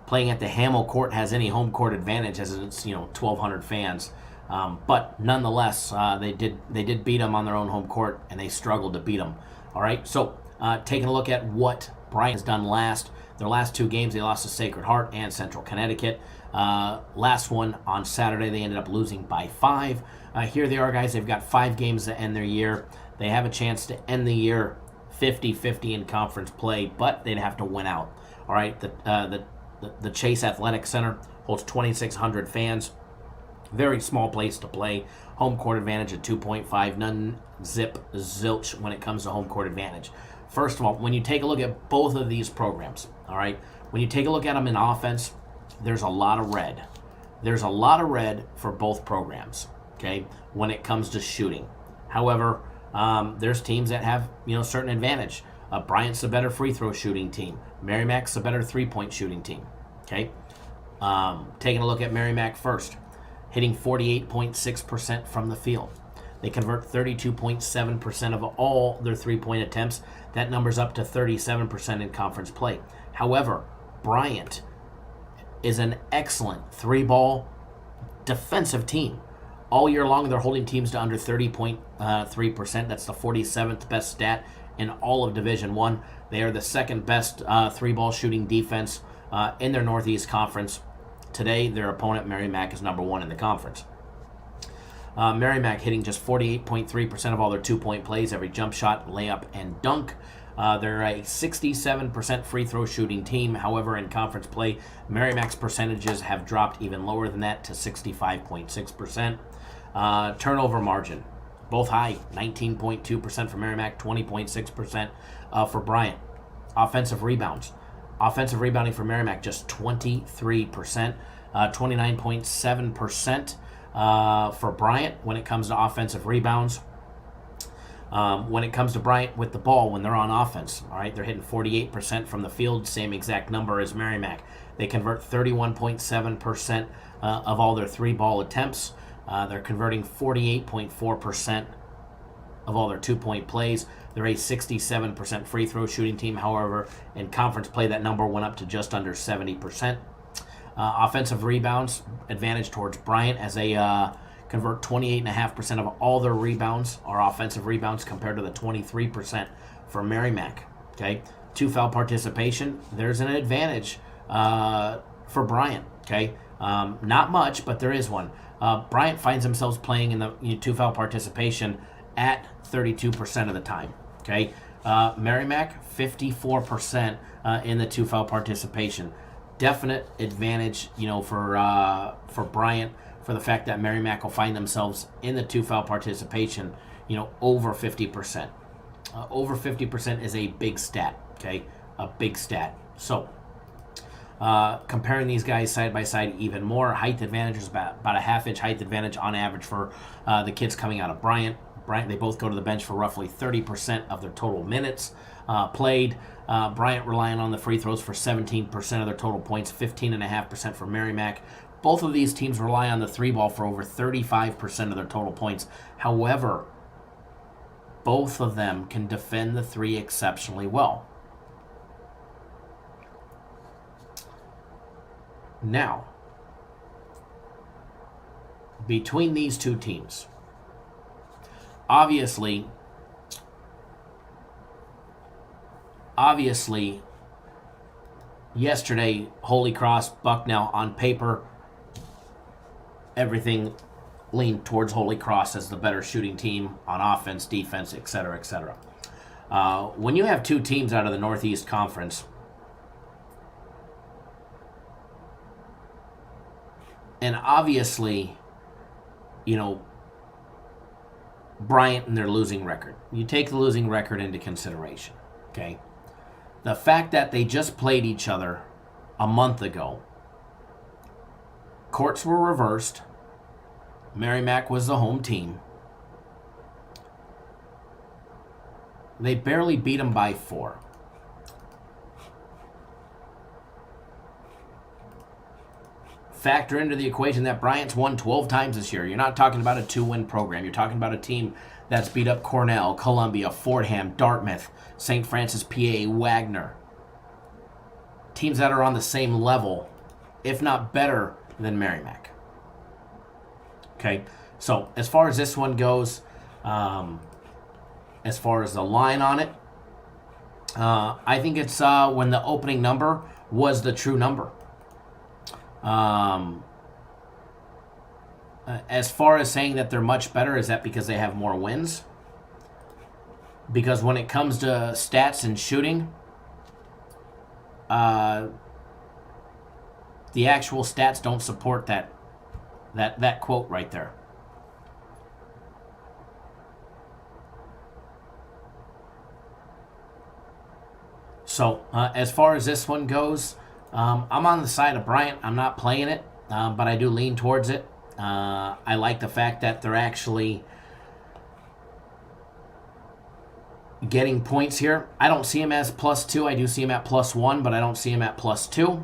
playing at the Hamill Court has any home court advantage, as it's 1,200 fans, but nonetheless they did beat them on their own home court, and they struggled to beat them. All right, so taking a look at what Bryant has done their last 2 games, they lost to Sacred Heart and Central Connecticut. Last one on Saturday, they ended up losing by 5. Here they are, guys. They've got 5 games to end their year. They have a chance to end the year 50-50 in conference play, but they'd have to win out. All right, the Chase Athletic Center holds 2,600 fans. Very small place to play. Home court advantage at 2.5. None zip zilch when it comes to home court advantage. First of all, when you take a look at both of these programs, all right, when you take a look at them in offense, there's a lot of red. There's a lot of red for both programs, okay, when it comes to shooting. However, there's teams that have, certain advantage. Bryant's the better free throw shooting team. Merrimack's the better 3-point shooting team. Okay? Taking a look at Merrimack first. Hitting 48.6% from the field. They convert 32.7% of all their 3-point attempts. That number's up to 37% in conference play. However, Bryant is an excellent 3-ball defensive team. All year long, they're holding teams to under 30.3%. That's the 47th best stat in all of Division I. They are the 2nd best 3-ball shooting defense in their Northeast Conference. Today, their opponent, Merrimack, is number 1 in the conference. Merrimack hitting just 48.3% of all their 2-point plays, every jump shot, layup, and dunk. They're a 67% free throw shooting team. However, in conference play, Merrimack's percentages have dropped even lower than that to 65.6%. Turnover margin, both high, 19.2% for Merrimack, 20.6% for Bryant. Offensive rebounds. Offensive rebounding for Merrimack, just 23%, 29.7% for Bryant when it comes to offensive rebounds. When it comes to Bryant with the ball, when they're on offense, all right, they're hitting 48% from the field, same exact number as Merrimack. They convert 31.7% of all their three-ball attempts. They're converting 48.4% of all their two-point plays. They're a 67% free throw shooting team. However, in conference play, that number went up to just under 70%. Offensive rebounds advantage towards Bryant as they convert 28.5% of all their rebounds are offensive rebounds compared to the 23% for Merrimack. Okay, two foul participation. There's an advantage for Bryant. Okay, not much, but there is one. Bryant finds themselves playing in the two foul participation at 32% of the time. Okay, Merrimack 54% in the two foul participation. Definite advantage, for Bryant, for the fact that Merrimack will find themselves in the two foul participation, over 50%. Over 50% is a big stat. Okay, a big stat. So comparing these guys side by side even more, height advantage is about a half-inch height advantage on average for the kids coming out of Bryant. They both go to the bench for roughly 30% of their total minutes played. Bryant relying on the free throws for 17% of their total points, 15.5% for Merrimack. Both of these teams rely on the three ball for over 35% of their total points. However, both of them can defend the three exceptionally well. Now, between these two teams, obviously, yesterday, Holy Cross, Bucknell, on paper, everything leaned towards Holy Cross as the better shooting team on offense, defense, etc., etc. When you have two teams out of the Northeast Conference, and obviously, Bryant and their losing record. You take the losing record into consideration, okay? The fact that they just played each other a month ago, courts were reversed. Merrimack was the home team. They barely beat them by 4. Factor into the equation that Bryant's won 12 times this year. You're not talking about a 2-win program. You're talking about a team that's beat up Cornell, Columbia, Fordham, Dartmouth, St. Francis, PA, Wagner. Teams that are on the same level, if not better, than Merrimack. Okay, so as far as this one goes, as far as the line on it, I think it's when the opening number was the true number. As far as saying that they're much better, is that because they have more wins? Because when it comes to stats and shooting, the actual stats don't support that quote right there. So as far as this one goes, I'm on the side of Bryant. I'm not playing it, but I do lean towards it. I like the fact that they're actually getting points here. I don't see him as +2. I do see him at +1, but I don't see him at +2.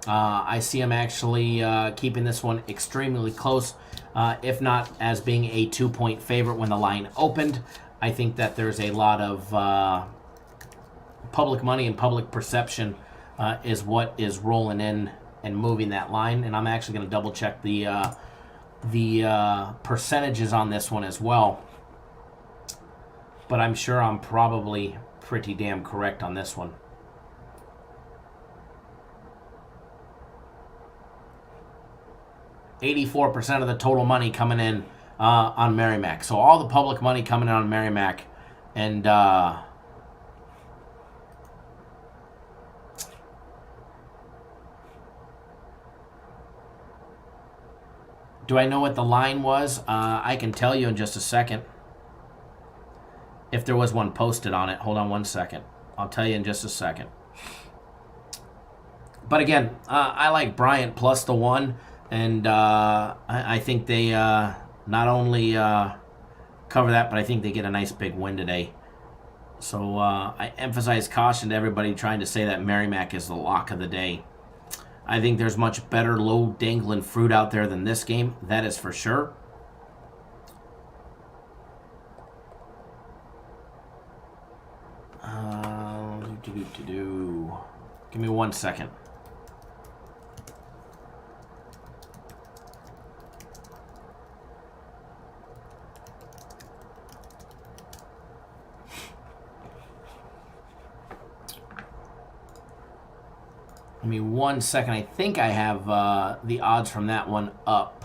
I see him actually keeping this one extremely close, if not as being a 2-point favorite when the line opened. I think that there's a lot of public money and public perception is what is rolling in and moving that line. And I'm actually going to double check the percentages on this one as well. But I'm sure I'm probably pretty damn correct on this one. $84% of the total money coming in on Merrimack. So all the public money coming in on Merrimack, and Do I know what the line was? I can tell you in just a second. If there was one posted on it. Hold on one second. I'll tell you in just a second. But again, I like Bryant plus the 1. And I think they not only cover that, but I think they get a nice big win today. So I emphasize caution to everybody trying to say that Merrimack is the lock of the day. I think there's much better low dangling fruit out there than this game. That is for sure. Give me 1 second. Give me 1 second. I think I have the odds from that one up.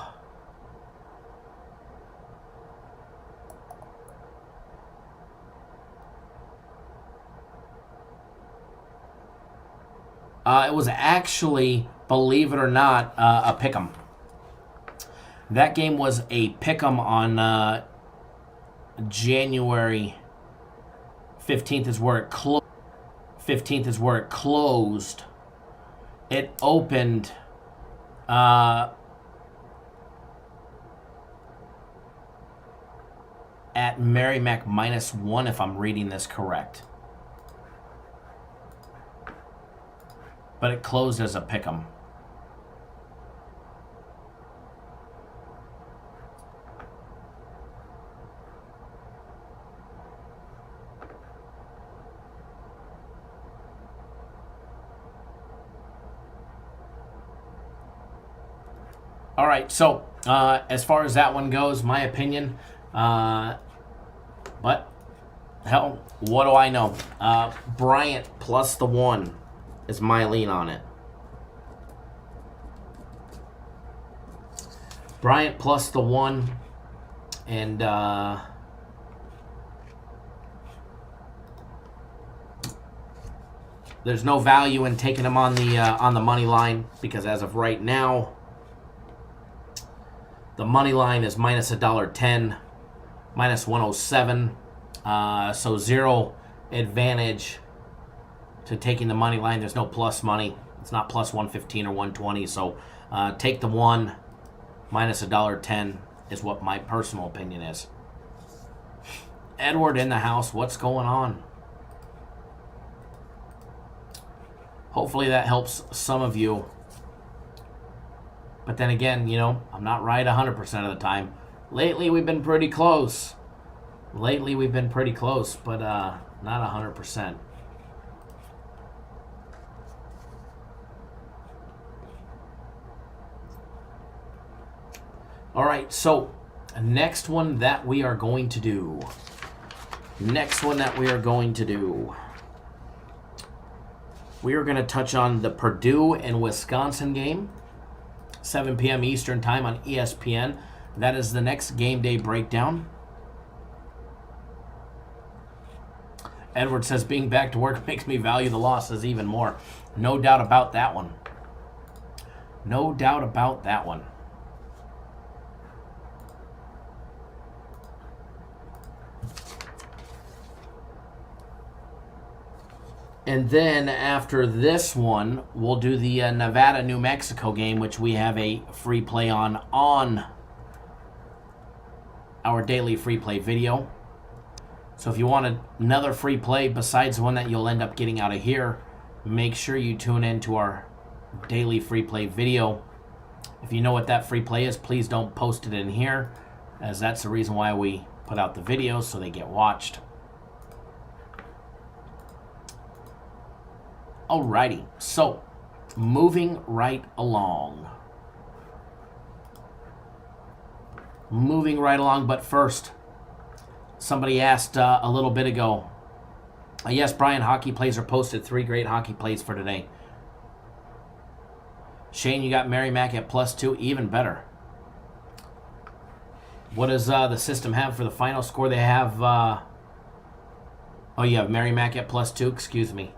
It was actually, believe it or not, a pick'em. That game was a pick'em on January 15th is where it closed. 15th is where it closed. It opened at Merrimack -1, if I'm reading this correct. But it closed as a pick'em. All right, so as far as that one goes, my opinion, but hell, what do I know? Bryant plus the 1 is my lean on it. Bryant plus the 1, and there's no value in taking him on the money line, because as of right now, the money line is minus $1.10, minus 107. So zero advantage to taking the money line. There's no plus money. It's not plus 115 or 120. So take the 1 minus $1.10 is what my personal opinion is. Edward in the house. What's going on? Hopefully that helps some of you. But then again, you know, I'm not right 100% of the time. Lately, we've been pretty close. But not 100%. All right, so next one that we are going to do. We are going to touch on the Purdue and Wisconsin game. 7 p.m. Eastern Time on ESPN. That is the next game day breakdown. Edward says, being back to work makes me value the losses even more. No doubt about that one. And then after this one, we'll do the Nevada-New Mexico game, which we have a free play on our daily free play video. So if you want another free play besides the one that you'll end up getting out of here, make sure you tune in to our daily free play video. If you know what that free play is, please don't post it in here, as that's the reason why we put out the videos, so they get watched. Alrighty, so moving right along, but first, somebody asked a little bit ago, yes, Brian, hockey plays are posted. 3 great hockey plays for today. Shane, you got Merrimack at +2, even better. What does the system have for the final score? They have, you have Merrimack at +2, excuse me.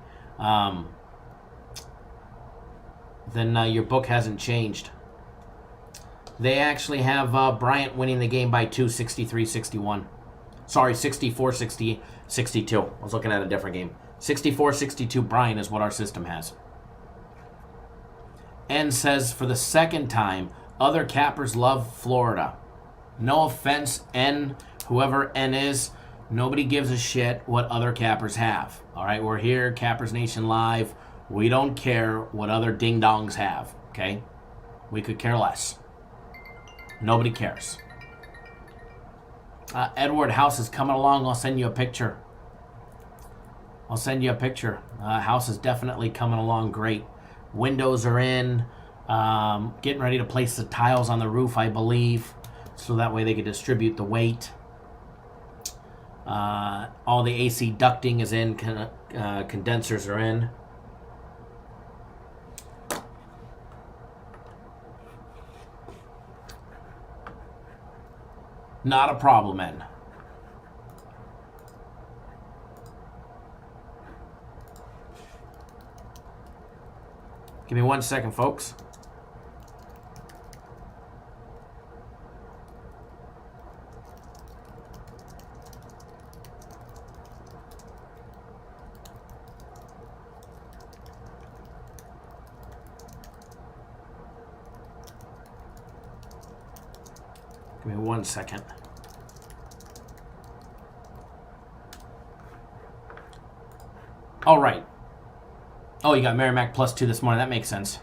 Then your book hasn't changed. They actually have Bryant winning the game by 2, 63-61. Sorry, 64-62. I was looking at a different game. 64-62 Bryant is what our system has. N says, for the second time, other cappers love Florida. No offense, N, whoever N is, nobody gives a shit what other cappers have. All right, we're here, Cappers Nation Live. We don't care what other ding-dongs have, okay? We could care less. Nobody cares. Edward, house is coming along. I'll send you a picture. House is definitely coming along great. Windows are in. Getting ready to place the tiles on the roof, I believe, so that way they can distribute the weight. All the AC ducting is in. Condensers are in. Not a problem, N. Give me 1 second, folks. Give me 1 second. All right. Oh, you got Merrimack +2 this morning. That makes sense.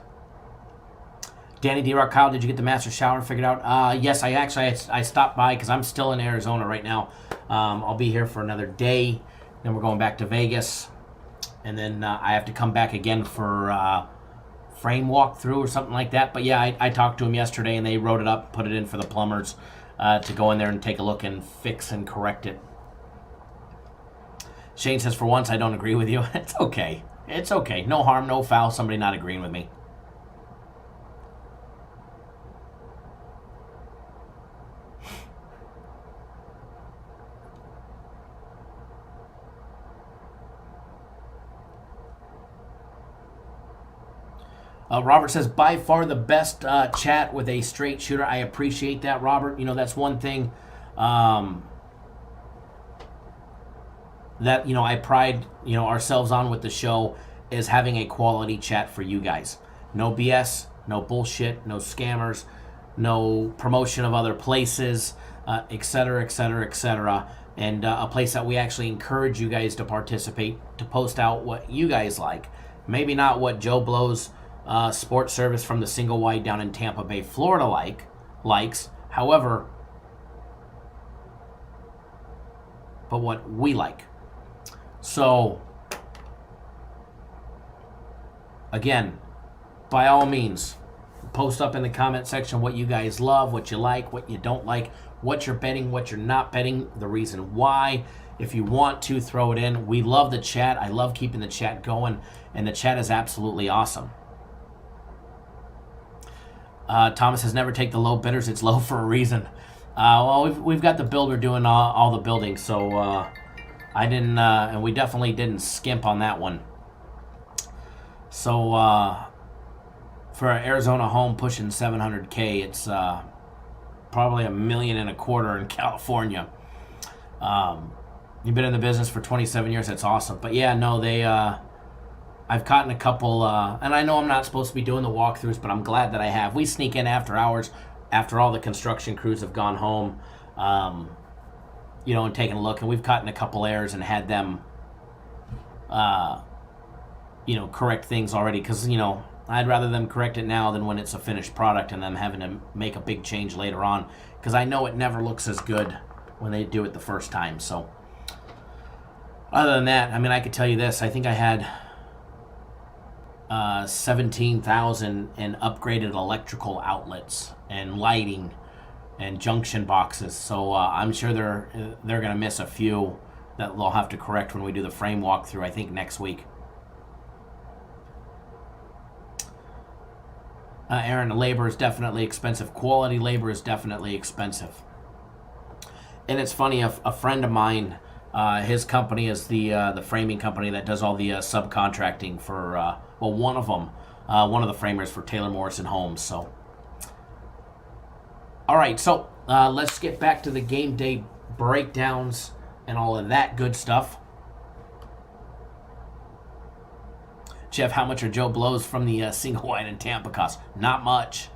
Danny D-Rock, Kyle, did you get the master shower figured out? Yes, I stopped by because I'm still in Arizona right now. I'll be here for another day. Then we're going back to Vegas. And then I have to come back again for frame walkthrough or something like that. But yeah, I talked to them yesterday and they wrote it up, put it in for the plumbers to go in there and take a look and fix and correct it. Shane says, for once, I don't agree with you. It's okay. It's okay. No harm, no foul. Somebody not agreeing with me. Robert says, by far the best chat with a straight shooter. I appreciate that, Robert. You know, that's one thing that, you know, I pride, you know, ourselves on with the show is having a quality chat for you guys. No BS, no bullshit, no scammers, no promotion of other places, et cetera, et cetera, et cetera. And a place that we actually encourage you guys to participate, to post out what you guys like. Maybe not what Joe Blow's sports service from the single wide down in Tampa Bay, Florida likes. However, but what we like. So, again, by all means, post up in the comment section what you guys love, what you like, what you don't like, what you're betting, what you're not betting, the reason why. If you want to, throw it in. We love the chat. I love keeping the chat going, and the chat is absolutely awesome. Thomas says, never take the low bidders. It's low for a reason. Well, we've got the builder doing all the building, so I didn't, and we definitely didn't skimp on that one. So for an Arizona home pushing $700K, it's probably $1.25 million in California. You've been in the business for 27 years. That's awesome. But yeah, no, they. I've caught in a couple, and I know I'm not supposed to be doing the walkthroughs, but I'm glad that I have. We sneak in after hours, after all the construction crews have gone home, you know, and taking a look. And we've caught in a couple errors and had them, you know, correct things already. Because, you know, I'd rather them correct it now than when it's a finished product and them having to make a big change later on. Because I know it never looks as good when they do it the first time. So, other than that, I mean, I could tell you this. I think I had 17,000 in upgraded electrical outlets and lighting and junction boxes. So I'm sure they're going to miss a few that they'll have to correct when we do the frame walkthrough, I think, next week. Aaron, labor is definitely expensive. Quality labor is definitely expensive. And it's funny, a friend of mine, his company is the framing company that does all the subcontracting for, well, one of them, one of the framers for Taylor Morrison Homes. So All right, so let's get back to the game day breakdowns and all of that good stuff. Jeff, how much are Joe Blow's from the single wide in Tampa cost? Not much.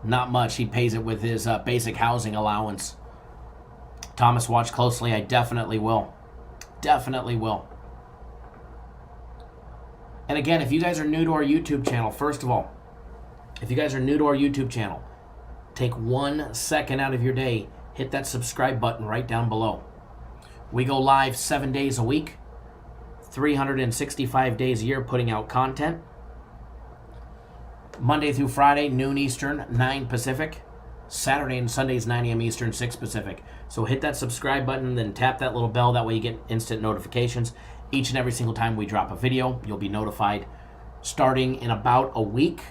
Not much. He pays it with his basic housing allowance. Thomas, watch closely. I definitely will. Definitely will. And again, if you guys are new to our YouTube channel, first of all, if you guys are new to our YouTube channel, take 1 second out of your day, hit that subscribe button right down below. We go live 7 days a week, 365 days a year putting out content. Monday through Friday, noon Eastern, 9 Pacific. Saturday and Sundays, 9 a.m. Eastern, 6 Pacific. So hit that subscribe button, then tap that little bell. That way you get instant notifications. Each and every single time we drop a video, you'll be notified. Starting in about a week.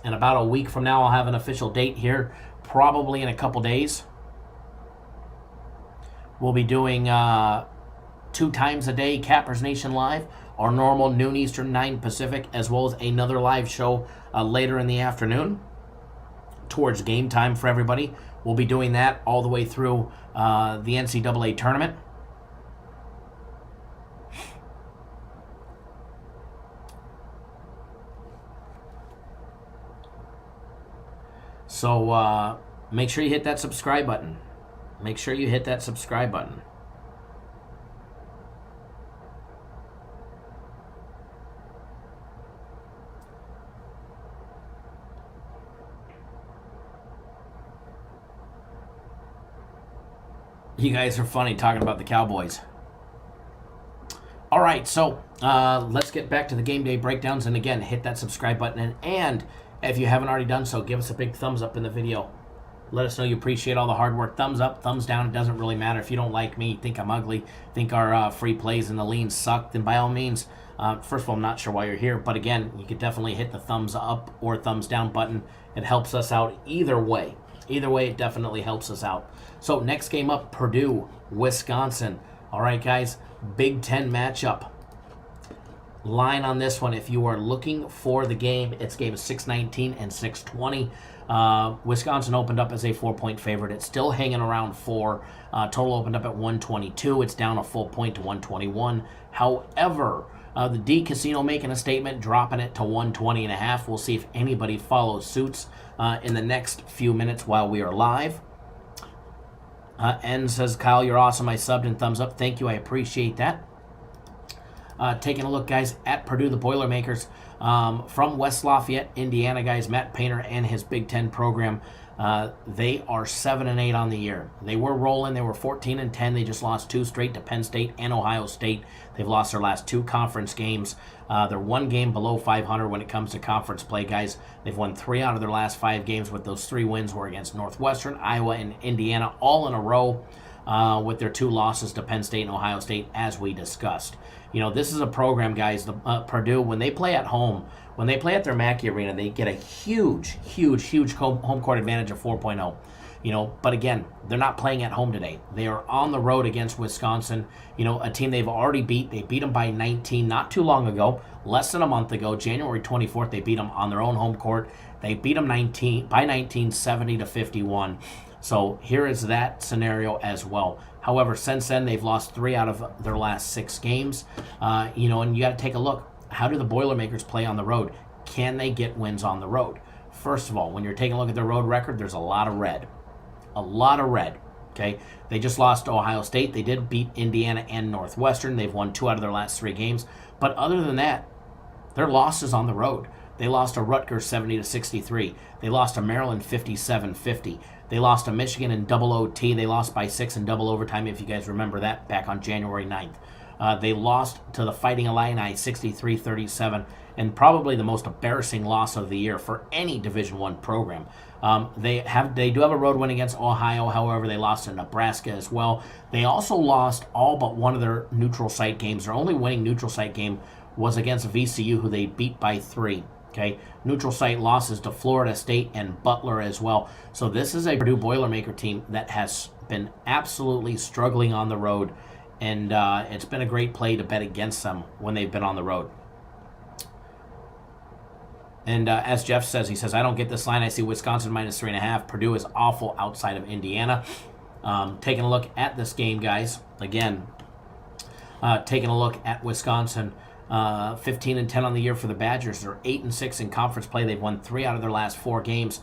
And about a week from now, I'll have an official date here, probably in a couple days. We'll be doing 2 times a day Cappers Nation Live, our normal noon Eastern, 9 Pacific, as well as another live show later in the afternoon towards game time for everybody. We'll be doing that all the way through the NCAA tournament. So make sure you hit that subscribe button. Make sure you hit that subscribe button. You guys are funny talking about the Cowboys. All right, so let's get back to the game day breakdowns. And again, hit that subscribe button. And if you haven't already done so, give us a big thumbs up in the video. Let us know you appreciate all the hard work. Thumbs up, thumbs down, it doesn't really matter. If you don't like me, think I'm ugly, think our free plays and the leans suck, then by all means, first of all, I'm not sure why you're here. But again, you could definitely hit the thumbs up or thumbs down button. It helps us out either way. Either way, it definitely helps us out. So next game up, Purdue, Wisconsin. All right, guys, Big Ten matchup. Line on this one, if you are looking for the game, it's game 619 and 620. Wisconsin opened up as a 4-point favorite. It's still hanging around 4. Total opened up at 122. It's down a full point to 121. However, the D Casino making a statement, dropping it to 120.5. We'll see if anybody follows suits in the next few minutes while we are live. N says, Kyle, you're awesome. I subbed and thumbs up. Thank you. I appreciate that. Taking a look, guys, at Purdue, the Boilermakers. From West Lafayette, Indiana, guys, Matt Painter and his Big Ten program. They are 7-8 on the year. They were rolling. They were 14-10. They just lost 2 straight to Penn State and Ohio State. They've lost their last 2 conference games. They're 1 game below 500 when it comes to conference play, guys. They've won 3 out of their last 5 games, with those 3 wins were against Northwestern, Iowa, and Indiana, all in a row, with their 2 losses to Penn State and Ohio State, as we discussed. You know, this is a program, guys, Purdue, when they play at home, when they play at their Mackey Arena, they get a huge home court advantage of 4.0. You know, but again, they're not playing at home today. They are on the road against Wisconsin, you know, a team they've already beat. They beat them by 19 not too long ago, less than a month ago, January 24th. They beat them on their own home court. They beat them 19, 70-51. So here is that scenario as well. However, since then, they've lost 3 out of their last 6 games. You know, and you got to take a look. How do the Boilermakers play on the road? Can they get wins on the road? First of all, when you're taking a look at their road record, there's a lot of red. A lot of red, okay? They just lost to Ohio State. They did beat Indiana and Northwestern. They've won 2 out of their last 3 games. But other than that, their losses on the road. They lost to Rutgers 70-63. They lost to Maryland 57-50. They lost to Michigan in double OT. They lost by 6 in double overtime, if you guys remember that, back on January 9th. They lost to the Fighting Illini 63-37, and probably the most embarrassing loss of the year for any Division I program. They do have a road win against Ohio. However, they lost to Nebraska as well. They also lost all but one of their neutral site games. Their only winning neutral site game was against VCU, who they beat by 3. Okay, neutral site losses to Florida State and Butler as well. So this is a Purdue Boilermaker team that has been absolutely struggling on the road, and it's been a great play to bet against them when they've been on the road. And as Jeff says, he says, I don't get this line. I see Wisconsin minus 3.5. Purdue is awful outside of Indiana. Taking a look at this game, guys. Again, taking a look at Wisconsin. 15-10 on the year for the Badgers. They're 8-6 in conference play. They've won 3 out of their last 4 games.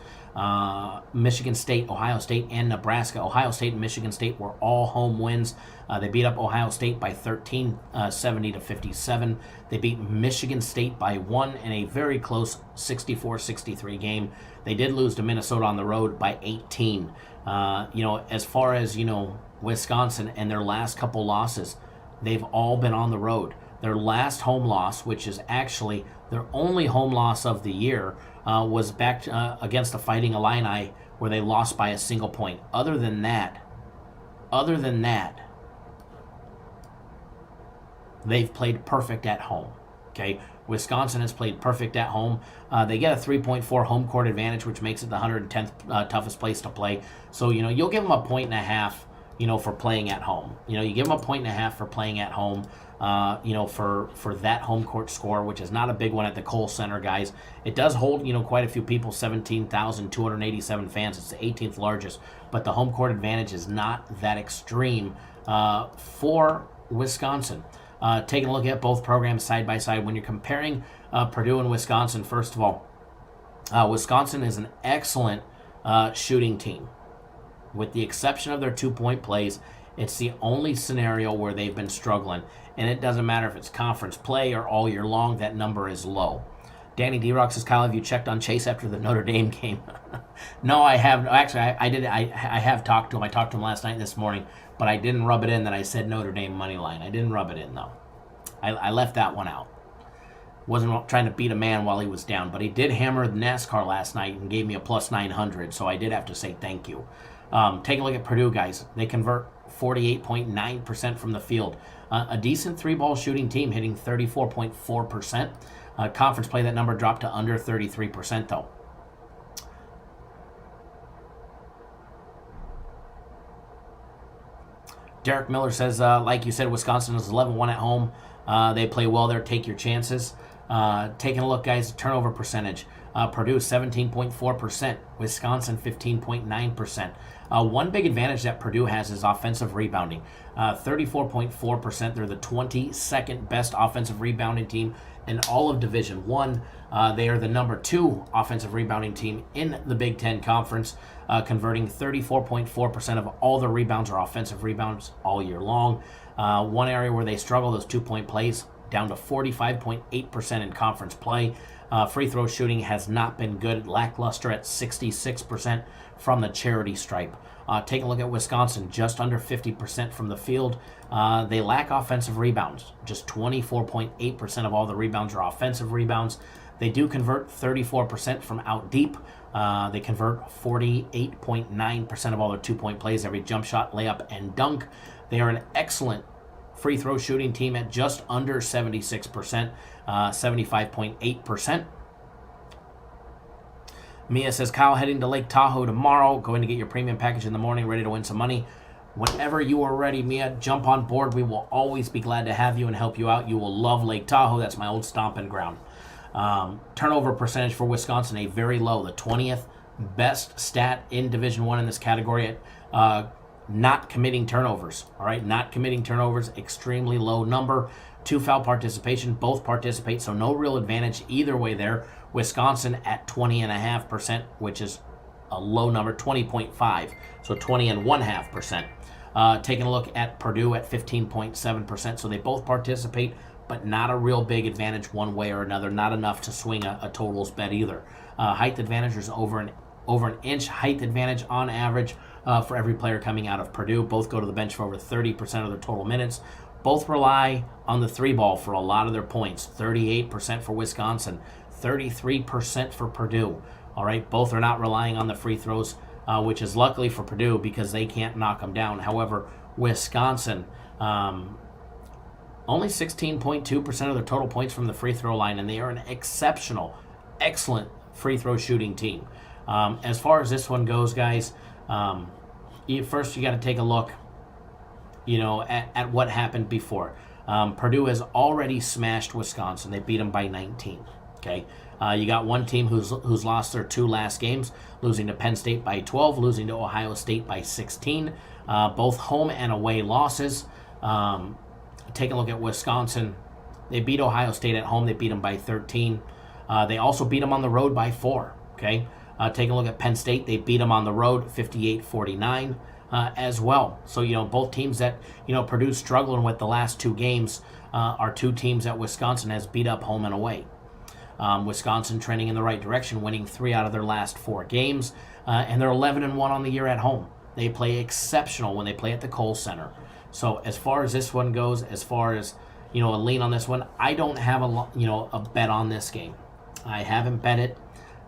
Michigan State, Ohio State, and Nebraska. Ohio State and Michigan State were all home wins. They beat up Ohio State by 13, 70-57. They beat Michigan State by 1 in a very close 64-63 game. They did lose to Minnesota on the road by 18. As far as, Wisconsin and their last couple losses, they've all been on the road. Their last home loss, which is actually their only home loss of the year, was back against the Fighting Illini, where they lost by a single point. Other than that, they've played perfect at home. Okay, Wisconsin has played perfect at home. They get a 3.4 home court advantage, which makes it the 110th toughest place to play. So you'll give them a 1.5 for playing at home. You give them a 1.5 for playing at home. For that home court score, which is not a big one at the Kohl Center, guys. It does hold, quite a few people, 17,287 fans. It's the 18th largest, but the home court advantage is not that extreme for Wisconsin. Taking a look at both programs side by side, when you're comparing Purdue and Wisconsin, first of all, Wisconsin is an excellent shooting team. With the exception of their 2-point plays, it's the only scenario where they've been struggling. And it doesn't matter if it's conference play or all year long, that number is low. Danny D-Rock says, Kyle, have you checked on Chase after the Notre Dame game? No, I have. Actually, I did. I have talked to him. I talked to him last night and this morning, but I didn't rub it in that I said Notre Dame money line. I didn't rub it in, though. I left that one out. Wasn't trying to beat a man while he was down, but he did hammer the NASCAR last night and gave me a plus 900, so I did have to say thank you. Take a look at Purdue, guys. They convert 48.9% from the field. A decent 3-ball shooting team, hitting 34.4%. Conference play, that number dropped to under 33%, though. Derek Miller says, like you said, Wisconsin is 11-1 at home. They play well there. Take your chances. Taking a look, guys, turnover percentage. Purdue 17.4%, Wisconsin 15.9%. One big advantage that Purdue has is offensive rebounding. 34.4%. They're the 22nd best offensive rebounding team in all of Division I. They are the number 2 offensive rebounding team in the Big Ten Conference, converting 34.4% of all the rebounds are offensive rebounds all year long. One area where they struggle, those 2-point plays, down to 45.8% in conference play. Free throw shooting has not been good, lackluster at 66% from the charity stripe. Take a look at Wisconsin, just under 50% from the field. They lack offensive rebounds. Just 24.8% of all the rebounds are offensive rebounds. They do convert 34% from out deep. They convert 48.9% of all their 2-point plays, every jump shot, layup, and dunk. They are an excellent free throw shooting team at just under 76%, 75.8%. Mia says, Kyle, heading to Lake Tahoe tomorrow, going to get your premium package in the morning, ready to win some money. Whenever you are ready, Mia, jump on board. We will always be glad to have you and help you out. You will love Lake Tahoe. That's my old stomping ground. Turnover percentage for Wisconsin, a very low, the 20th best stat in Division I in this category at not committing turnovers. All right, not committing turnovers, extremely low number. 2 foul participation, both participate, so no real advantage either way there. Wisconsin at 20.5%, which is a low number, 20.5, so 20.5%. Taking a look at Purdue at 15.7%, so they both participate, but not a real big advantage one way or another, not enough to swing a totals bet either. Height advantage is over an inch height advantage on average for every player coming out of Purdue. Both go to the bench for over 30% of their total minutes. Both rely on the 3-ball for a lot of their points. 38% for Wisconsin, 33% for Purdue. All right, both are not relying on the free throws, which is luckily for Purdue because they can't knock them down. However, Wisconsin, only 16.2% of their total points from the free throw line, and they are an excellent free throw shooting team. As far as this one goes, guys, first you got to take a look, at what happened before. Purdue has already smashed Wisconsin. They beat them by 19. Okay, You got one team who's lost their 2 last games, losing to Penn State by 12, losing to Ohio State by 16. Both home and away losses. Take a look at Wisconsin. They beat Ohio State at home. They beat them by 13. They also beat them on the road by 4. Okay. Take a look at Penn State. They beat them on the road 58-49 as well. So, both teams that, Purdue's struggling with the last 2 games are 2 teams that Wisconsin has beat up home and away. Wisconsin trending in the right direction, winning 3 out of their last 4 games, and they're 11-1 on the year at home. They play exceptional when they play at the Kohl Center. So as far as this one goes, as far as a lean on this one, I don't have a bet on this game. I haven't bet it.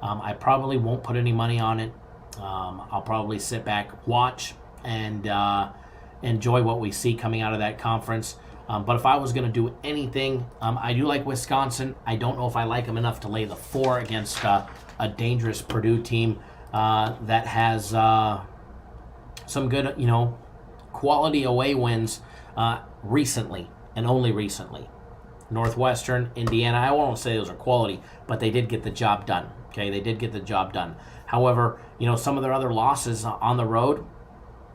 I probably won't put any money on it. I'll probably sit back, watch, and enjoy what we see coming out of that conference. But if I was going to do anything, I do like Wisconsin. I don't know if I like them enough to lay the 4 against a dangerous Purdue team that has some good, quality away wins recently, and only recently. Northwestern, Indiana, I won't say those are quality, but they did get the job done. Okay, they did get the job done. However, some of their other losses on the road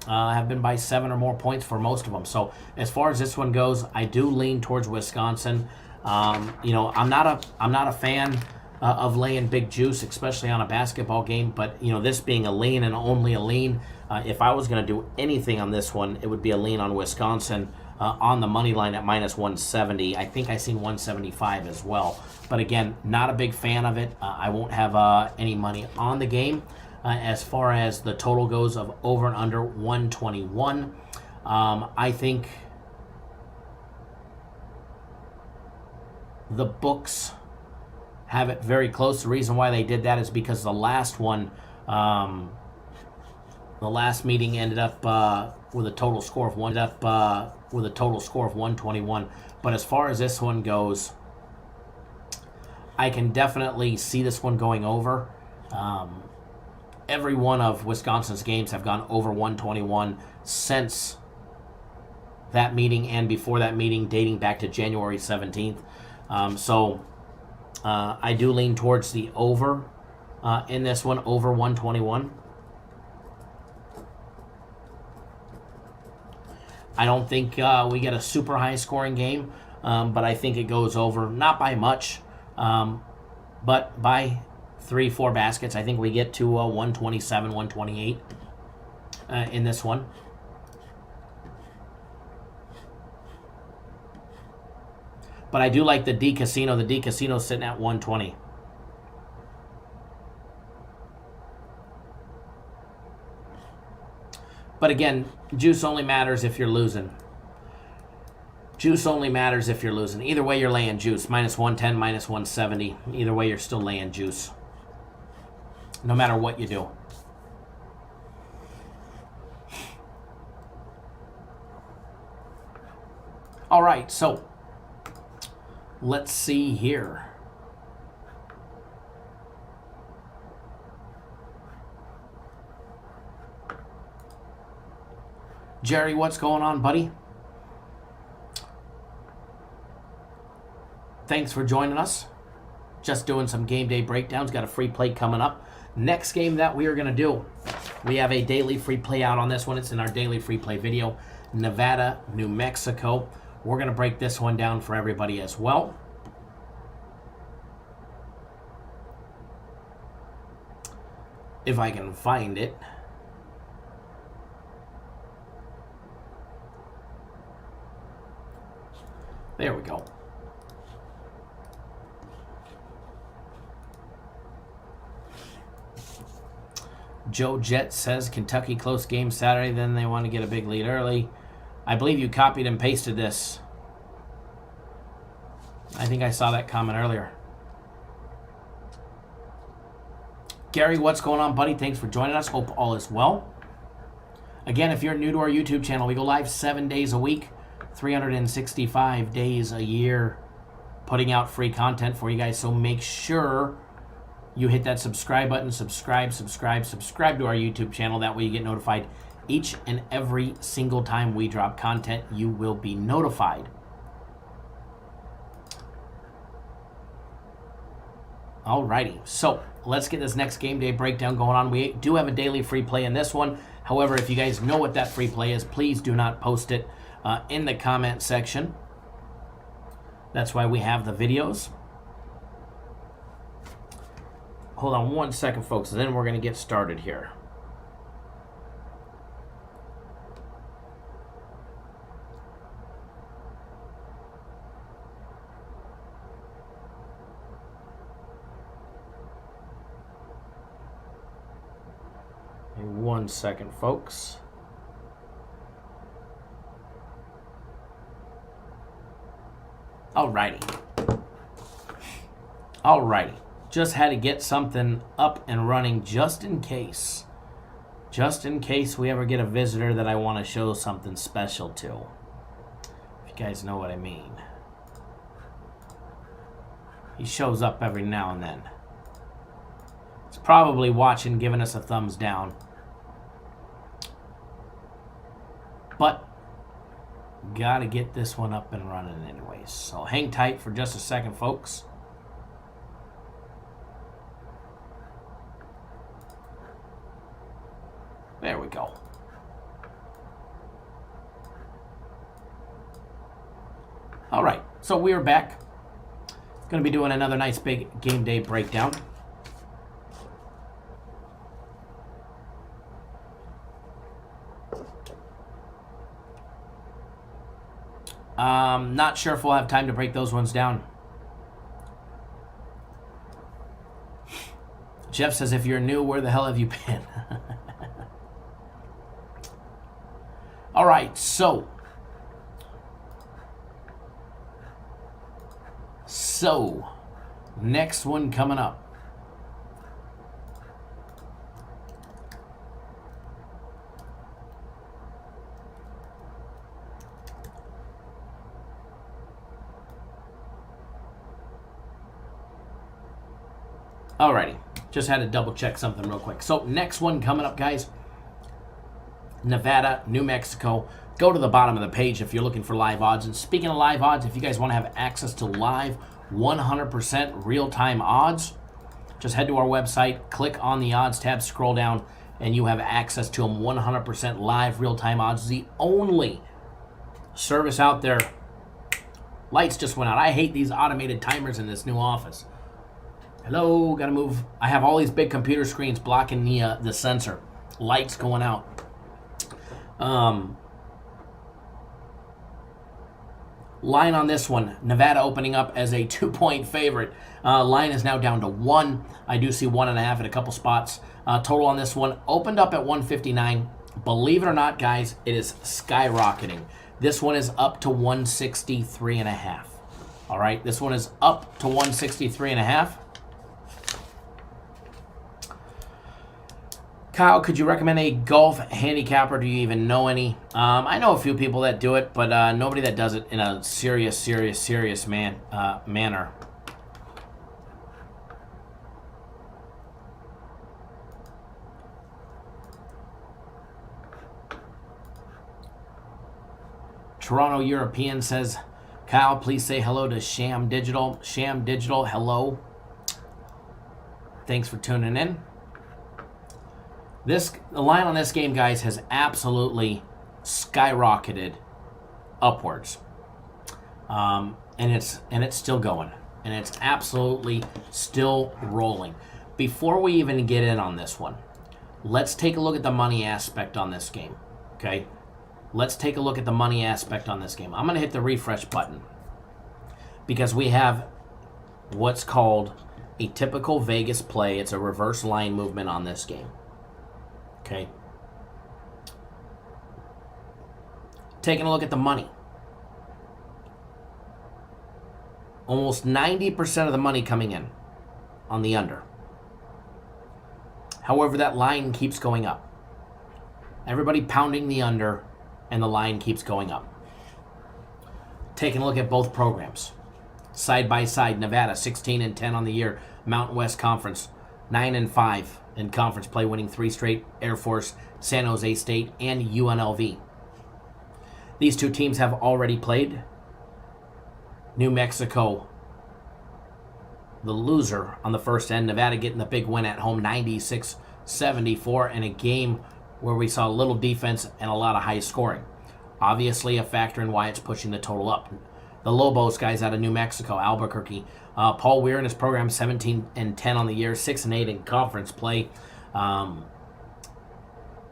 have been by 7 or more points for most of them. So as far as this one goes, I do lean towards Wisconsin. I'm not a fan of laying big juice, especially on a basketball game. But this being a lean and only a lean, if I was going to do anything on this one, it would be a lean on Wisconsin on the money line at minus 170. I think I seen 175 as well. But again, not a big fan of it. I won't have any money on the game. As far as the total goes of over and under 121, I think the books have it very close. The reason why they did that is because the last one, the last meeting ended up with a total score of 121. But as far as this one goes, I can definitely see this one going over. Every one of Wisconsin's games have gone over 121 since that meeting and before that meeting, dating back to January 17th. So I do lean towards the over in this one, over 121. I don't think we get a super high scoring game, but I think it goes over, not by much, but by 3-4 baskets. I think we get to 127, 128 in this one. But I do like the D Casino. The D Casino sitting at 120. But again, juice only matters if you're losing. Juice only matters if you're losing. Either way, you're laying juice. Minus 110, minus 170. Either way, you're still laying juice. No matter what you do. All right, so let's see here. Jerry, what's going on, buddy? Thanks for joining us. Just doing some game day breakdowns. Got a free play coming up. Next game that we are going to do, we have a daily free play out on this one. It's in our daily free play video. Nevada, New Mexico. We're going to break this one down for everybody as well. If I can find it. There we go. Joe Jett says Kentucky close game Saturday, then they want to get a big lead early. I believe you copied and pasted this. I think I saw that comment earlier. Gary, what's going on, buddy? Thanks for joining us. Hope all is well. Again, if you're new to our YouTube channel, we go live 7 days a week, 365 days a year, putting out free content for you guys. So make sure you hit that subscribe button, subscribe to our YouTube channel. That way you get notified each and every single time we drop content. You will be notified. Alrighty, so let's get this next game day breakdown going on. We do have a daily free play in this one. However, if you guys know what that free play is, please do not post it in the comment section. That's why we have the videos. Hold on one second, folks, and then we're going to get started here. One second, folks. Alrighty. Just had to get something up and running just in case. Just in case we ever get a visitor that I want to show something special to. If you guys know what I mean. He shows up every now and then. He's probably watching, giving us a thumbs down. But gotta get this one up and running anyways. So hang tight for just a second, folks. There we go. All right, so we are back. Going to be doing another nice big game day breakdown. Not sure if we'll have time to break those ones down. Jeff says, if you're new, where the hell have you been? All right, so next one coming up. Alrighty, just had to double check something real quick. So next one coming up, guys. Nevada, New Mexico. Go to the bottom of the page if you're looking for live odds. And speaking of live odds, if you guys want to have access to live 100% real-time odds, just head to our website, click on the odds tab, scroll down, and you have access to them 100% live real-time odds. It's the only service out there. Lights just went out. I hate these automated timers in this new office. Hello, gotta move. I have all these big computer screens blocking the sensor. Lights going out. Line on this one, Nevada opening up as a 2-point favorite. Line is now down to 1. I do see 1.5 at a couple spots. Total on this one opened up at 159. Believe it or not, guys, it is skyrocketing. This one is up to 163.5. All right, this one is up to 163.5. Kyle, could you recommend a golf handicapper? Do you even know any? I know a few people that do it, but nobody that does it in a serious manner. Toronto European says, Kyle, please say hello to Sham Digital. Sham Digital, hello. Thanks for tuning in. The line on this game, guys, has absolutely skyrocketed upwards, and it's still going, and it's absolutely still rolling. Before we even get in on this one, let's take a look at the money aspect on this game. Okay, let's take a look at the money aspect on this game. I'm going to hit the refresh button because we have what's called a typical Vegas play. It's a reverse line movement on this game. Okay. Taking a look at the money. Almost 90% of the money coming in on the under. However, that line keeps going up. Everybody pounding the under, and the line keeps going up. Taking a look at both programs. Side by side, Nevada 16-10 on the year. Mountain West Conference 9-5. In conference play, winning 3 straight. Air Force, San Jose State, and UNLV. These two teams have already played. New Mexico the loser on the first end. Nevada getting the big win at home, 96-74, in a game where we saw little defense and a lot of high scoring. Obviously a factor in why it's pushing the total up. The Lobos guys out of New Mexico, Albuquerque. Paul Weir and his program, 17-10 on the year, 6-8 in conference play.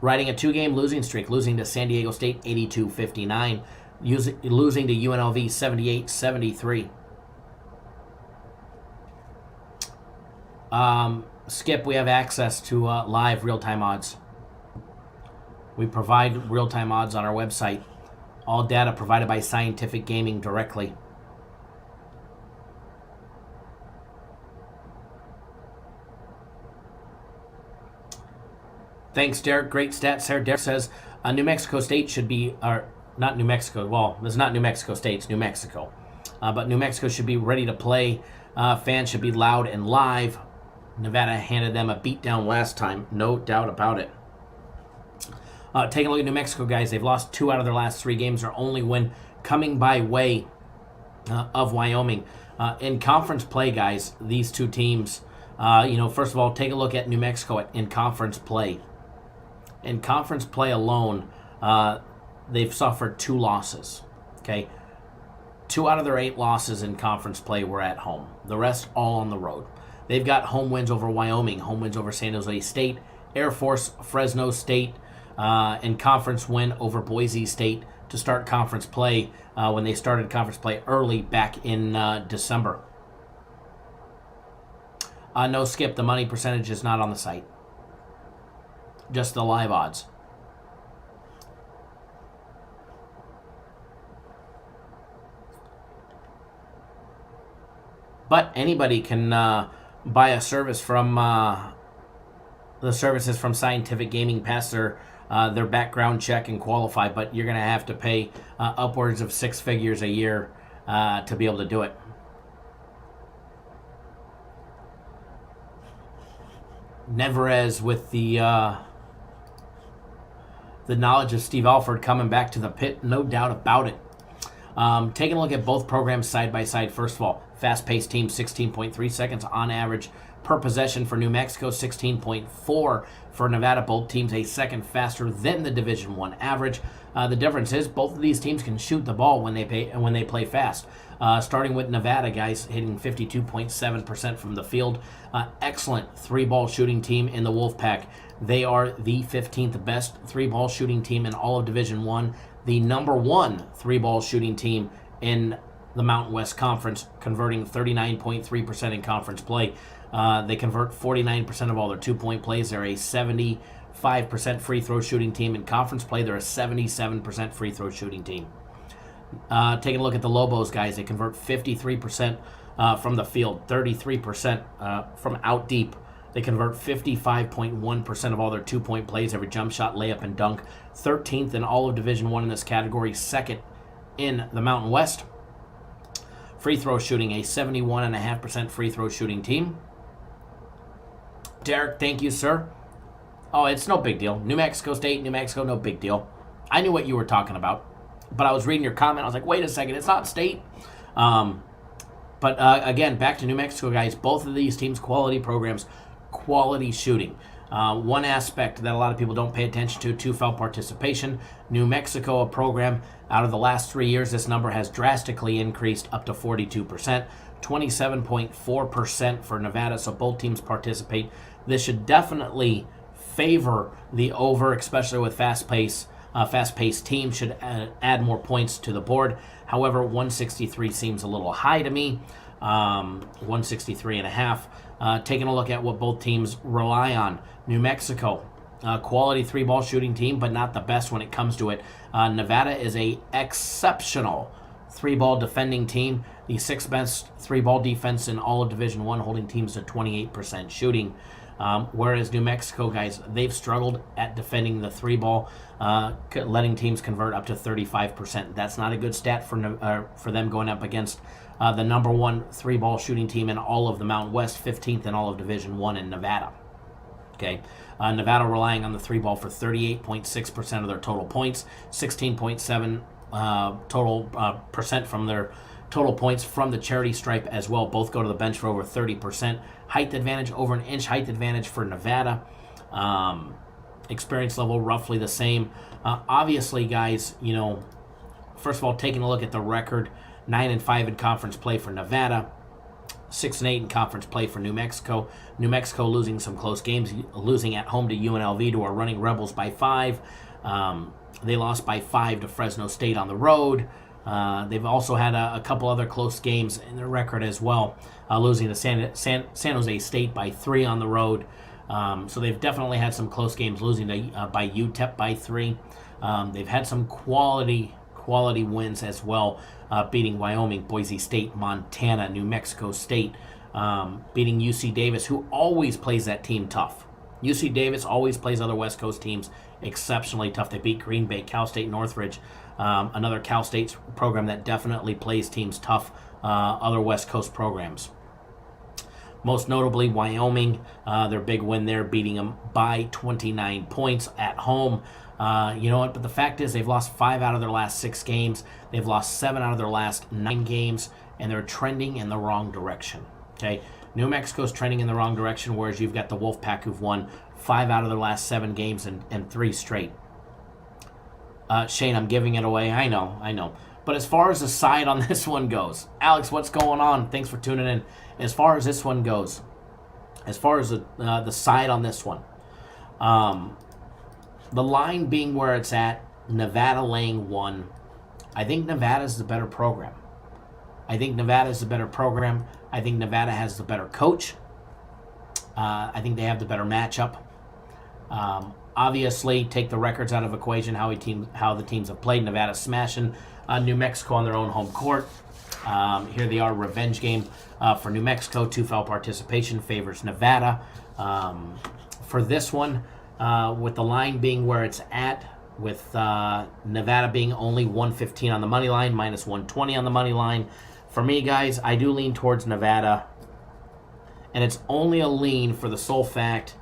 Riding a 2-game losing streak, losing to San Diego State 82-59, losing to UNLV 78-73. Skip, we have access to live real-time odds. We provide real-time odds on our website. All data provided by Scientific Gaming directly. Thanks, Derek. Great stats there. Derek says New Mexico State should be, or not New Mexico. Well, it's not New Mexico State. It's New Mexico. But New Mexico should be ready to play. Fans should be loud and live. Nevada handed them a beatdown last time. No doubt about it. Taking a look at New Mexico, guys. They've lost 2 out of their last 3 games. Their only win coming by way of Wyoming. In conference play, guys, these 2 teams, first of all, take a look at New Mexico in conference play. In conference play alone, they've suffered 2 losses. Okay, 2 out of their 8 losses in conference play were at home. The rest all on the road. They've got home wins over Wyoming, home wins over San Jose State, Air Force, Fresno State, and conference win over Boise State to start conference play when they started conference play early back in December. No, Skip, the money percentage is not on the site. Just the live odds. But anybody can buy a service from the services from Scientific Gaming, pass their background check and qualify, but you're going to have to pay upwards of 6 figures a year to be able to do it. Neverez with the knowledge of Steve Alford coming back to the pit, no doubt about it. Taking a look at both programs side by side. First of all, fast-paced team, 16.3 seconds on average per possession for New Mexico, 16.4 for Nevada. Both teams a second faster than the Division I average. The difference is both of these teams can shoot the ball when they play fast. Starting with Nevada, guys, hitting 52.7% from the field. Excellent 3-ball shooting team in the Wolfpack. They are the 15th best 3-ball shooting team in all of Division I. The number 1 3-ball shooting team in the Mountain West Conference, converting 39.3% in conference play. They convert 49% of all their 2-point plays. They're a 75% free throw shooting team in conference play. They're a 77% free throw shooting team. Taking a look at the Lobos, guys, they convert 53% from the field, 33% from out deep. They convert 55.1% of all their 2-point plays, every jump shot, layup, and dunk. 13th in all of Division I in this category, 2nd in the Mountain West. Free throw shooting, a 71.5% free throw shooting team. Derek, thank you, sir. Oh, it's no big deal. New Mexico State, New Mexico, no big deal. I knew what you were talking about, but I was reading your comment. I was like, wait a second, it's not state. But again, back to New Mexico, guys. Both of these teams, quality programs, quality shooting. One aspect that a lot of people don't pay attention to, 2-foul participation. New Mexico, a program, out of the last 3 years, this number has drastically increased up to 42%. 27.4% for Nevada, so both teams participate. This should definitely favor the over, especially with fast-paced teams should add more points to the board. However, 163 seems a little high to me. 163.5. Taking a look at what both teams rely on. New Mexico, quality 3-ball shooting team, but not the best when it comes to it. Nevada is a exceptional 3-ball defending team. The 6th best 3-ball defense in all of Division I, holding teams to 28% shooting. Whereas New Mexico, guys, they've struggled at defending the 3-ball, letting teams convert up to 35%. That's not a good stat for them going up against the number 1 3-ball shooting team in all of the Mountain West, 15th in all of Division I in Nevada. Okay, Nevada relying on the 3-ball for 38.6% of their total points, 16.7 total percent from their Total points from the charity stripe as well. Both go to the bench for over 30%. Height advantage, over an inch height advantage for Nevada. Experience level, roughly the same. Obviously, guys, first of all, taking a look at the record, 9-5 in conference play for Nevada. 6-8 in conference play for New Mexico. New Mexico losing some close games, losing at home to UNLV, to our running Rebels by 5. They lost by 5 to Fresno State on the road. They've also had a couple other close games in their record as well, losing to San Jose State by 3 on the road. So they've definitely had some close games, losing to by UTEP by 3. They've had some quality wins as well, beating Wyoming, Boise State, Montana, New Mexico State, beating UC Davis, who always plays that team tough. UC Davis always plays other West Coast teams exceptionally tough. They beat Green Bay, Cal State, Northridge, another Cal State program that definitely plays teams tough, other West Coast programs. Most notably, Wyoming, their big win there, beating them by 29 points at home. You know what? But the fact is, they've lost 5 out of their last 6 games. They've lost 7 out of their last 9 games, and they're trending in the wrong direction. Okay, New Mexico's trending in the wrong direction, whereas you've got the Wolfpack, who've won 5 out of their last 7 games and 3 straight. Shane, I'm giving it away. I know. But as far as the side on this one goes, Alex, what's going on? Thanks for tuning in. As far as this one goes, as far as the side on this one, the line being where it's at, Nevada laying 1. I think Nevada's the better program. I think Nevada has the better coach. I think they have the better matchup. Obviously, take the records out of equation, how the teams have played. Nevada smashing New Mexico on their own home court. Here they are, revenge game for New Mexico. 2 foul participation favors Nevada. For this one, with the line being where it's at, with Nevada being only 115 on the money line, minus 120 on the money line. For me, guys, I do lean towards Nevada. And it's only a lean for the sole fact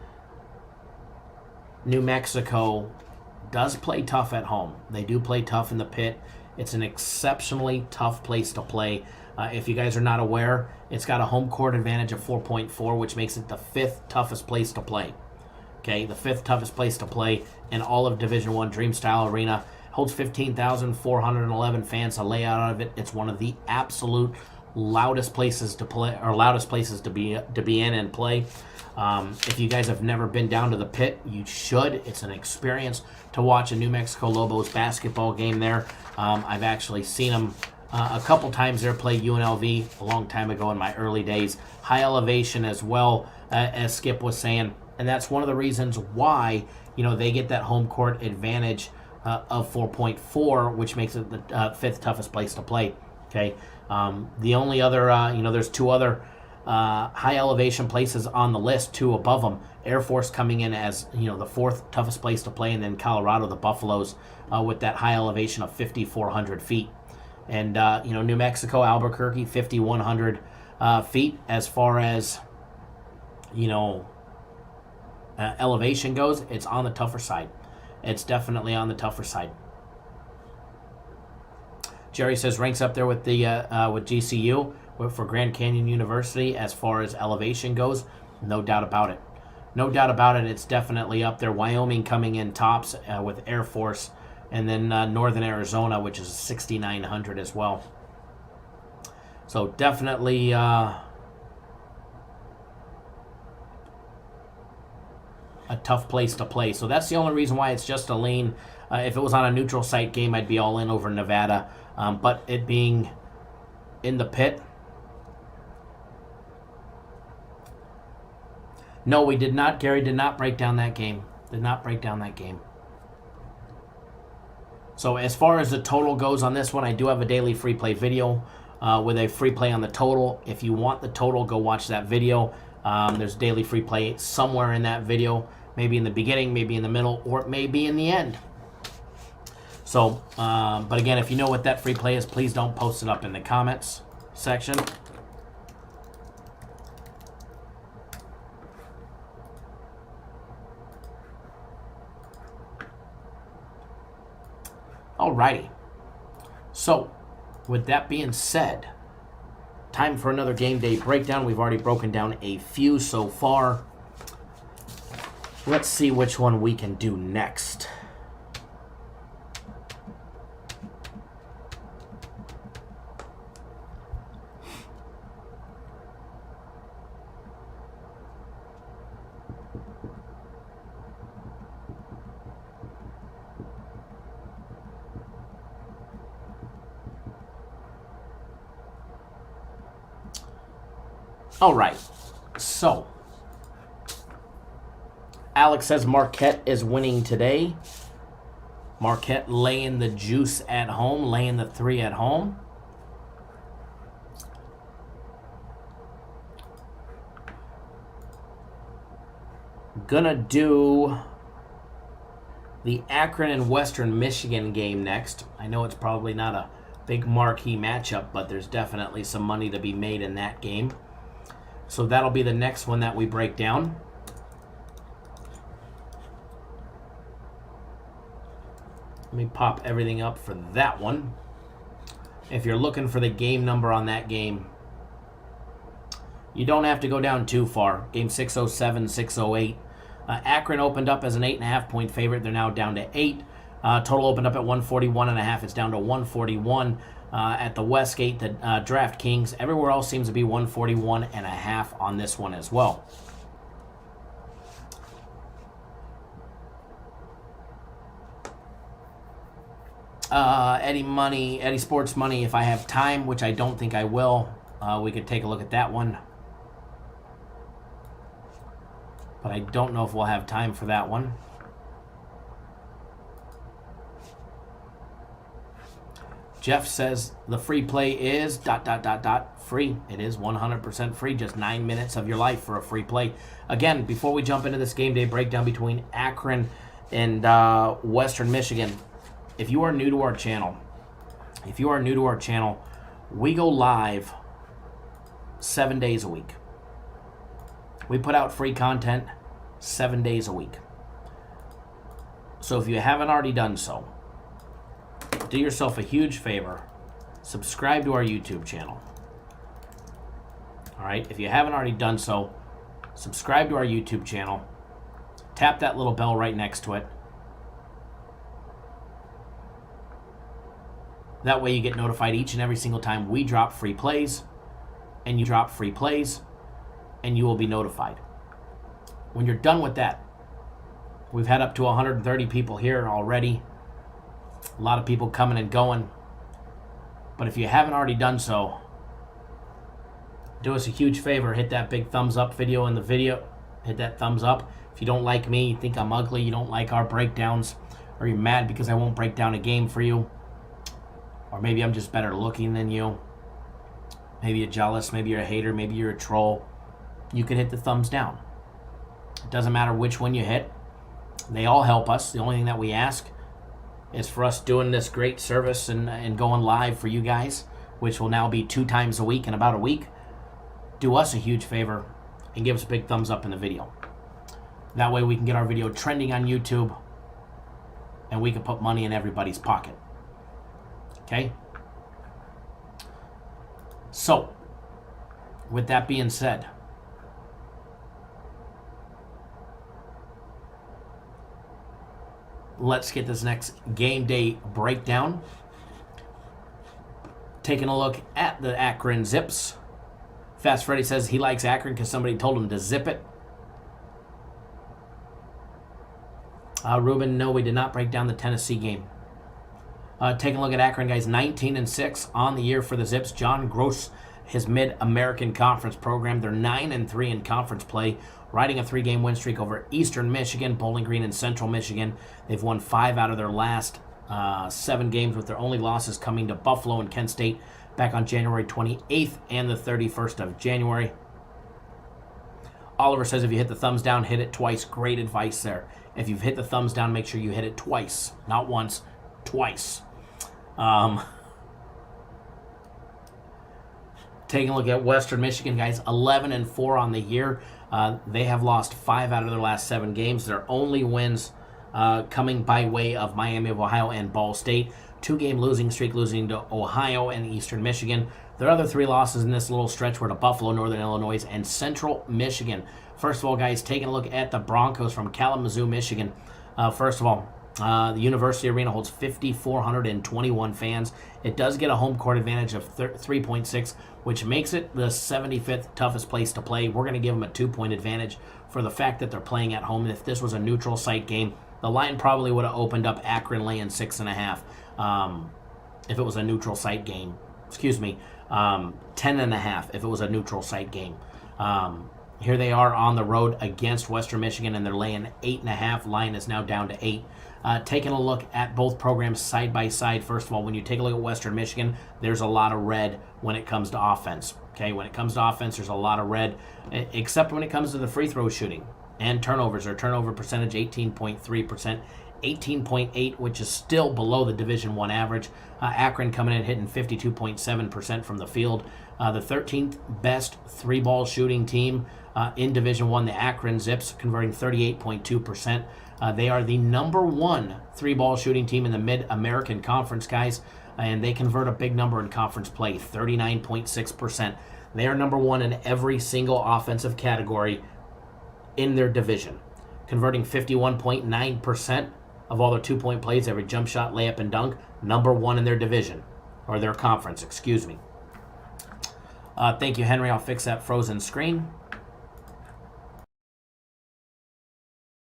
New Mexico does play tough at home. They do play tough in the pit. It's an exceptionally tough place to play. If you guys are not aware, it's got a home court advantage of 4.4, which makes it the 5th toughest place to play. Okay, the 5th toughest place to play in all of Division I. Dream Style Arena holds 15,411 fans. A layout out of it. It's one of the absolute loudest places to play, or loudest places to be in and play. If you guys have never been down to the pit, you should. It's an experience to watch a New Mexico Lobos basketball game there. I've actually seen them a couple times there play UNLV a long time ago in my early days. High elevation as well, as Skip was saying. And that's one of the reasons why, they get that home court advantage of 4.4, which makes it the 5th toughest place to play. Okay. The only other, there's 2 other high elevation places on the list, 2 above them. Air Force coming in as, the 4th toughest place to play, and then Colorado, the Buffaloes, with that high elevation of 5,400 feet. And, New Mexico, Albuquerque, 5,100 feet as far as, elevation goes. It's on the tougher side. It's definitely on the tougher side. Jerry says ranks up there with the with GCU for Grand Canyon University as far as elevation goes. No doubt about it. It's definitely up there. Wyoming coming in tops with Air Force, and then Northern Arizona, which is 6,900 as well. So definitely a tough place to play. So that's the only reason why it's just a lean. If it was on a neutral site game, I'd be all in over Nevada. But it being in the pit, no, we did not. Gary did not break down that game. So as far as the total goes on this one, I do have a daily free play video with a free play on the total. If you want the total, go watch that video. There's daily free play somewhere in that video. Maybe in the beginning, maybe in the middle, or it may be in the end. So, but again, if you know what that free play is, please don't post it up in the comments section. Alrighty. So, with that being said, Time for another game day breakdown. We've already broken down a few so far. Let's see which one we can do next. All right, so Alex says Marquette is winning today. Marquette laying the juice at home, laying the 3 at home. Gonna do the Akron and Western Michigan game next. I know it's probably not a big marquee matchup, but there's definitely some money to be made in that game. So that'll be the next one that we break down. Let me pop everything up for that one. If you're looking for the game number on that game, you don't have to go down too far. Game 607, 608. Akron opened up as an 8.5-point favorite. They're now down to 8. Total opened up at 141.5. It's down to 141. At the Westgate, the DraftKings, everywhere else seems to be 141.5 on this one as well. Eddie Sports Money, if I have time, which I don't think I will, we could take a look at that one. But I don't know if we'll have time for that one. Jeff says the free play is ... free. It is 100% free. Just 9 minutes of your life for a free play. Again, before we jump into this game day breakdown between Akron and Western Michigan, if you are new to our channel, we go live 7 days a week. We put out free content 7 days a week. So if you haven't already done so, do yourself a huge favor. Subscribe to our YouTube channel. All right, if you haven't already done so, subscribe to our YouTube channel. Tap that little bell right next to it. That way you get notified each and every single time we drop free plays, and you drop free plays, and you will be notified. When you're done with that, we've had up to 130 people here already. A lot of people coming and going. But if you haven't already done so, do us a huge favor. Hit that big thumbs up video in the video. Hit that thumbs up. If you don't like me, you think I'm ugly, you don't like our breakdowns, or you're mad because I won't break down a game for you, or maybe I'm just better looking than you, maybe you're jealous, maybe you're a hater, maybe you're a troll, you can hit the thumbs down. It doesn't matter which one you hit. They all help us. The only thing that we ask is for us doing this great service and going live for you guys, which will now be 2 times a week in about a week. Do us a huge favor and give us a big thumbs up in the video. That way we can get our video trending on YouTube and we can put money in everybody's pocket. Okay? So, with that being said, let's get this next game day breakdown. Taking a look at the Akron Zips. Fast Freddy says he likes Akron because somebody told him to zip it. Ruben, no, we did not break down the Tennessee game. Taking a look at Akron, guys, 19-6 on the year for the Zips. John Gross, his Mid-American Conference program. They're 9-3 in conference play, riding a 3-game win streak over Eastern Michigan, Bowling Green, and Central Michigan. They've won 5 out of their last 7 games, with their only losses coming to Buffalo and Kent State back on January 28th and the 31st of January. Oliver says if you hit the thumbs down, hit it twice. Great advice there. If you've hit the thumbs down, make sure you hit it twice. Not once, twice. Taking a look at Western Michigan, guys, 11-4 on the year. They have lost 5 out of their last 7 games. Their only wins coming by way of Miami of Ohio and Ball State. 2-game losing streak, losing to Ohio and Eastern Michigan. Their other 3 losses in this little stretch were to Buffalo, Northern Illinois, and Central Michigan. First of all, guys, taking a look at the Broncos from Kalamazoo, Michigan. First of all, the University Arena holds 5,421 fans. It does get a home court advantage of 3.6, which makes it the 75th toughest place to play. We're going to give them a 2-point advantage for the fact that they're playing at home. And if this was a neutral site game, the line probably would have opened up Akron laying 6.5. If it was a neutral site game. 10.5 if it was a neutral site game. Here they are on the road against Western Michigan, and they're laying 8.5. Line is now down to 8. Taking a look at both programs side by side. First of all, when you take a look at Western Michigan, there's a lot of red when it comes to offense. Okay, when it comes to offense, there's a lot of red, except when it comes to the free throw shooting and turnovers. Their turnover percentage 18.3%. 18.8, which is still below the Division I average. Akron coming in hitting 52.7% from the field. The 13th best 3-ball shooting team in Division I, the Akron Zips, converting 38.2%. They are the number 1 3-ball shooting team in the Mid-American Conference, guys, and they convert a big number in conference play, 39.6%. They are number 1 in every single offensive category in their division, converting 51.9% of all their 2-point plays, every jump shot, layup, and dunk. Number 1 in their division, or their conference, excuse me. Thank you, Henry. I'll fix that frozen screen.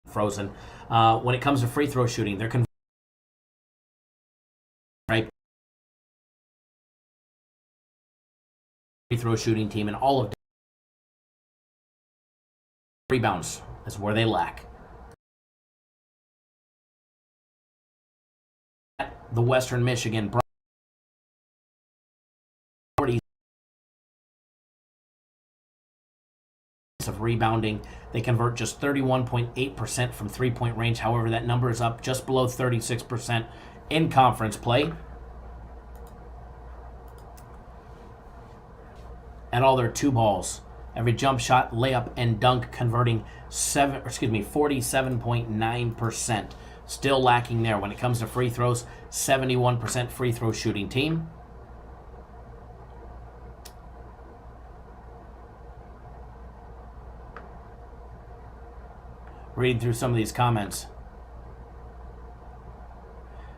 Frozen. When it comes to free throw shooting, they're right free throw shooting team in all of rebounds is where they lack. The Western Michigan of rebounding. They convert just 31.8% from 3-point range. However, that number is up just below 36% in conference play. At all their 2 balls, every jump shot, layup, and dunk converting 47.9%. Still lacking there. When it comes to free throws, 71% free throw shooting team. Reading through some of these comments.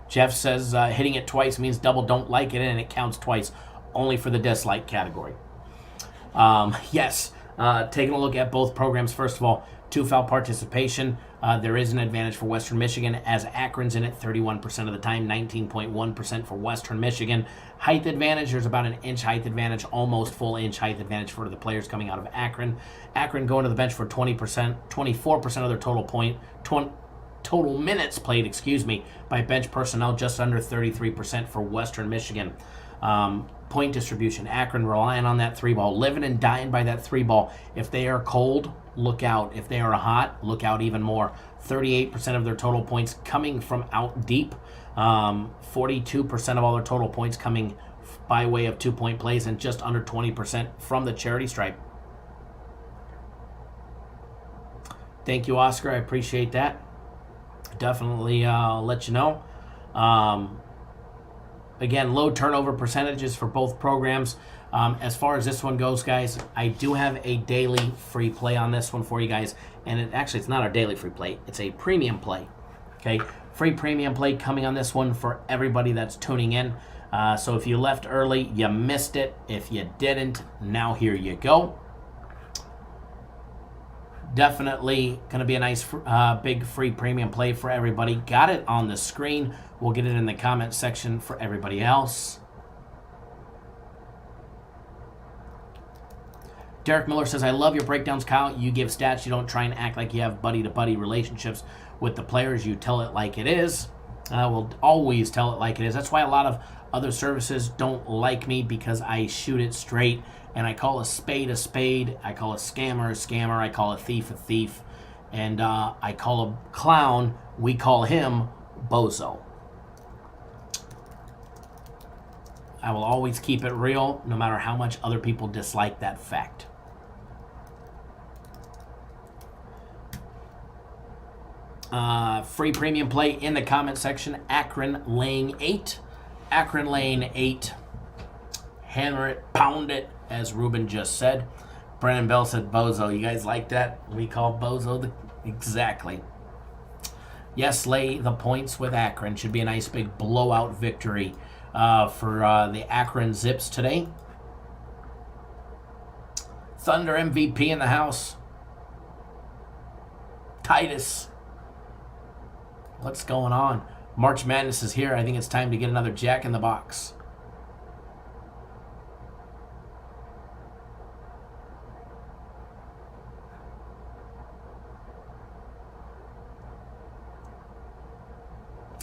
Jeff says hitting it twice means double don't like it, and it counts twice, only for the dislike category. Yes, taking a look at both programs. First of all, 2-foul participation. There is an advantage for Western Michigan, as Akron's in it 31% of the time, 19.1% for Western Michigan. Height advantage, there's about an inch height advantage, almost full inch height advantage for the players coming out of Akron. Akron going to the bench for 24% of their total minutes played, by bench personnel, just under 33% for Western Michigan. Point distribution, Akron relying on that 3-ball, living and dying by that 3-ball. If they are cold, look out. If they are hot, look out even more. 38% of their total points coming from out deep. 42% of all their total points coming by way of 2-point plays, and just under 20% from the charity stripe. Thank you, Oscar. I appreciate that. Definitely let you know. Again, low turnover percentages for both programs. As far as this one goes, guys, I do have a daily free play on this one for you guys. And it's not a daily free play. It's a premium play. Okay, free premium play coming on this one for everybody that's tuning in. So if you left early, you missed it. If you didn't, now here you go. Definitely going to be a nice big free premium play for everybody. Got it on the screen. We'll get it in the comment section for everybody else. Derek Miller says, I love your breakdowns, Kyle. You give stats. You don't try and act like you have buddy-to-buddy relationships with the players. You tell it like it is. We'll always tell it like it is. That's why a lot of other services don't like me, because I shoot it straight. And I call a spade a spade. I call a scammer a scammer. I call a thief. And I call a clown, we call him bozo. I will always keep it real, no matter how much other people dislike that fact. Free premium play in the comment section. Akron laying 8. Akron laying 8. Hammer it, pound it, as Ruben just said. Brandon Bell said bozo. You guys like that? We call bozo exactly. Yes, lay the points with Akron. Should be a nice big blowout victory for the Akron Zips today. Thunder MVP in the house. Titus. What's going on? March Madness is here. I think it's time to get another Jack in the Box.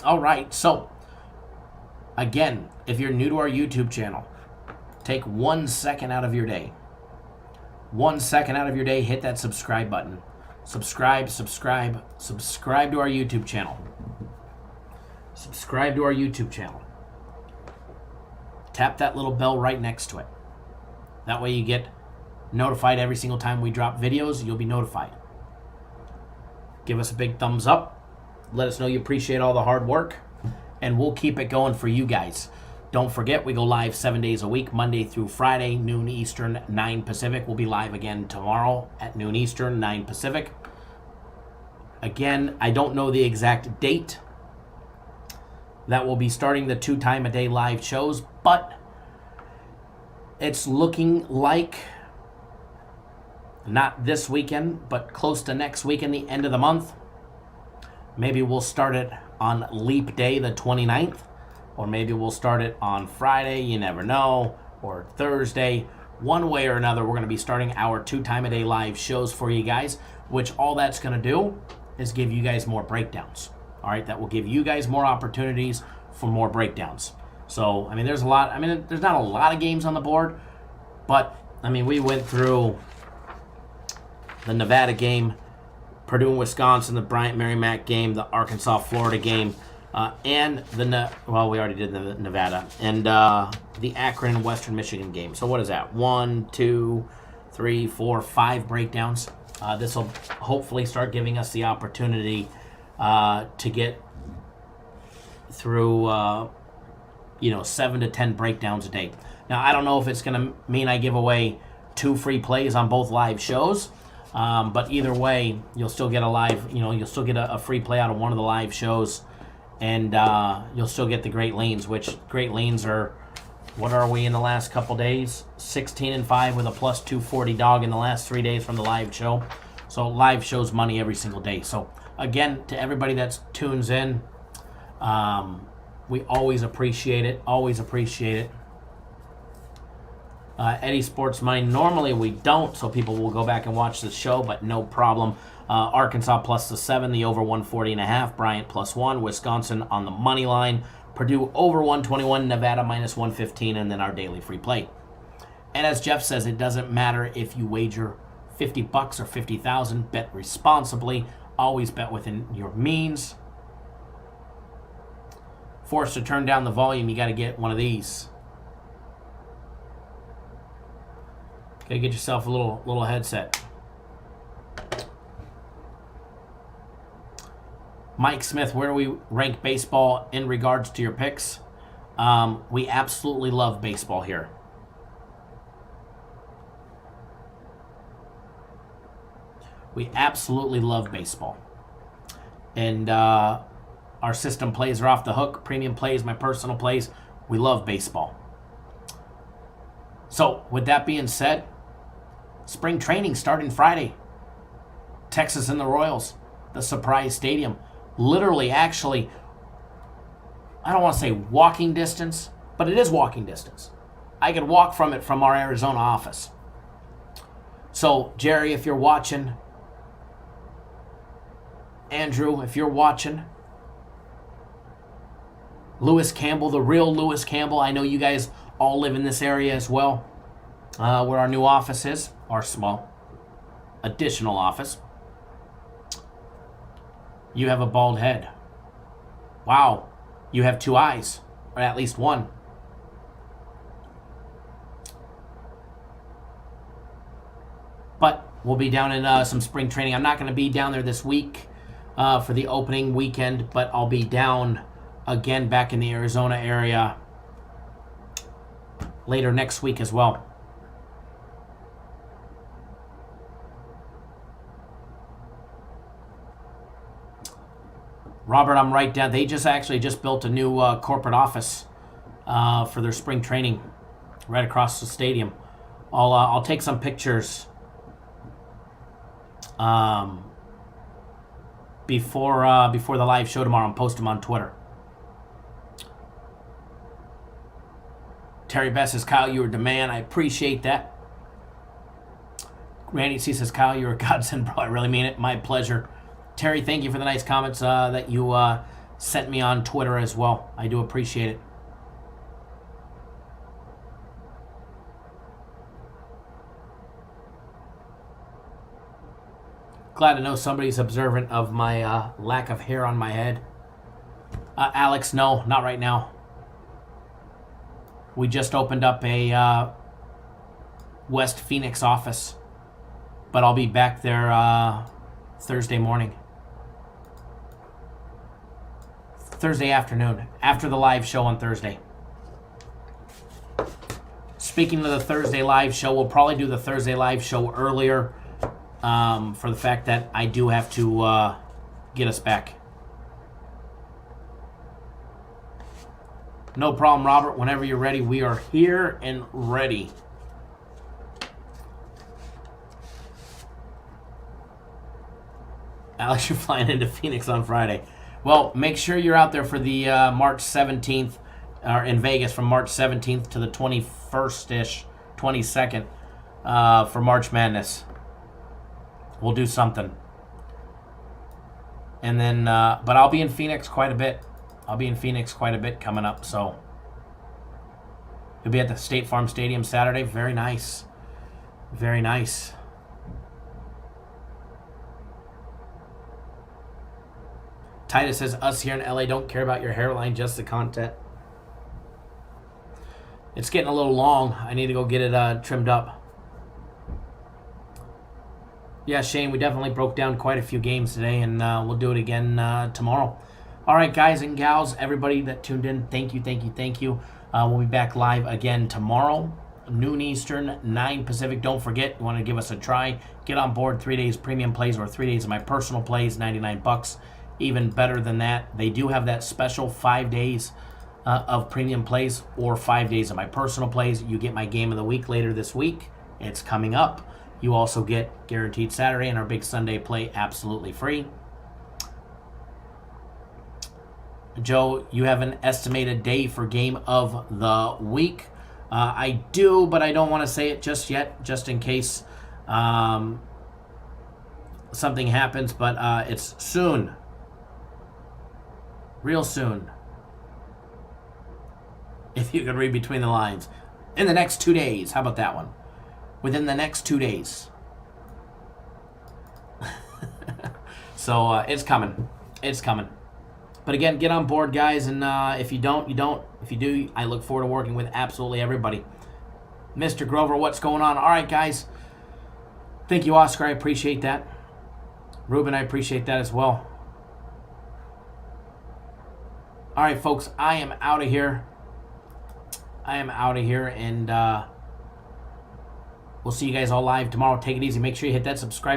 All right, so again, if you're new to our YouTube channel, take 1 second out of your day. 1 second out of your day, hit that subscribe button. Subscribe to our YouTube channel. Subscribe to our YouTube channel. Tap that little bell right next to it. That way you get notified every single time we drop videos. You'll be notified. Give us a big thumbs up. Let us know you appreciate all the hard work, and we'll keep it going for you guys. Don't forget, we go live 7 days a week, Monday through Friday, noon Eastern, 9 Pacific. We'll be live again tomorrow at noon Eastern, 9 Pacific. Again, I don't know the exact date that we'll be starting the 2-time-a-day live shows, but it's looking like not this weekend, but close to next weekend, the end of the month. Maybe we'll start it on Leap Day, the 29th, or maybe we'll start it on Friday, you never know, or Thursday. One way or another, we're going to be starting our 2-time-a-day live shows for you guys, which all that's going to do is give you guys more breakdowns. All right, that will give you guys more opportunities for more breakdowns. So, I mean, there's not a lot of games on the board, but, I mean, we went through the Nevada game, Purdue and Wisconsin, the Bryant-Merrimack game, the Arkansas-Florida game, and we already did the Nevada, and the Akron and Western Michigan game. So what is that? 1, 2, 3, 4, 5 breakdowns. This will hopefully start giving us the opportunity to get through 7 to 10 breakdowns a day. Now, I don't know if it's going to mean I give away 2 free plays on both live shows. But either way, you'll still get you'll still get a free play out of one of the live shows, and you'll still get the great lanes, which great lanes are, what are we in the last couple days? 16-5 with a plus 240 dog in the last 3 days from the live show. So live shows money every single day. So again, to everybody that tunes in, we always appreciate it, Eddie Sports Money. Normally we don't, so people will go back and watch the show, but no problem. Arkansas plus the 7, the over 140.5, Bryant plus 1, Wisconsin on the money line, Purdue over 121, Nevada minus 115, and then our daily free play. And as Jeff says, it doesn't matter if you wager $50 or 50,000, bet responsibly, always bet within your means. Forced to turn down the volume, you got to get one of these. Okay, get yourself a little headset. Mike Smith, where do we rank baseball in regards to your picks? We absolutely love baseball here. We absolutely love baseball. And our system plays are off the hook. Premium plays, my personal plays. We love baseball. So, with that being said, spring training starting Friday. Texas and the Royals, the surprise stadium. Literally, actually, I don't want to say walking distance, but it is walking distance. I could walk from it from our Arizona office. So, Jerry, if you're watching, Andrew, if you're watching, Lewis Campbell, the real Lewis Campbell, I know you guys all live in this area as well, where our new office is, our small additional office. You have a bald head. Wow. You have 2 eyes, or at least one. But we'll be down in some spring training. I'm not going to be down there this week for the opening weekend, but I'll be down again back in the Arizona area later next week as well. Robert, I'm right down. They just built a new corporate office for their spring training right across the stadium. I'll take some pictures before the live show tomorrow and post them on Twitter. Terry Best says, Kyle, you were the man. I appreciate that. Randy C says, Kyle, you're a godsend, bro. I really mean it. My pleasure. Terry, thank you for the nice comments that you sent me on Twitter as well. I do appreciate it. Glad to know somebody's observant of my lack of hair on my head. Alex, no, not right now. We just opened up a West Phoenix office, but I'll be back there Thursday morning. Thursday afternoon, after the live show on Thursday. Speaking of the Thursday live show, we'll probably do the Thursday live show earlier for the fact that I do have to get us back. No problem, Robert. Whenever you're ready, we are here and ready. Alex, you're flying into Phoenix on Friday. Well, make sure you're out there for the March 17th, or in Vegas from March 17th to the 21st-ish, 22nd, for March Madness. We'll do something. And then, but I'll be in Phoenix quite a bit. Coming up, so. You'll be at the State Farm Stadium Saturday. Very nice. Very nice. Titus says, us here in LA don't care about your hairline, just the content. It's getting a little long. I need to go get it trimmed up. Yeah, Shane, we definitely broke down quite a few games today, and we'll do it again tomorrow. All right, guys and gals, everybody that tuned in, thank you. We'll be back live again tomorrow, noon Eastern, 9 Pacific. Don't forget, you want to give us a try, get on board 3 days premium plays or 3 days of my personal plays, $99. Even better than that, they do have that special 5 days of premium plays or 5 days of my personal plays. You get my game of the week later this week. It's coming up. You also get Guaranteed Saturday and our big Sunday play absolutely free. Joe, you have an estimated day for game of the week. I do, but I don't want to say it just yet, just in case something happens, but it's soon. Real soon. If you could read between the lines. In the next 2 days. How about that one? Within the next 2 days. So it's coming. It's coming. But again, get on board, guys. And if you don't, you don't. If you do, I look forward to working with absolutely everybody. Mr. Grover, what's going on? All right, guys. Thank you, Oscar. I appreciate that. Ruben, I appreciate that as well. All right, folks. I am out of here. And we'll see you guys all live tomorrow. Take it easy. Make sure you hit that subscribe button.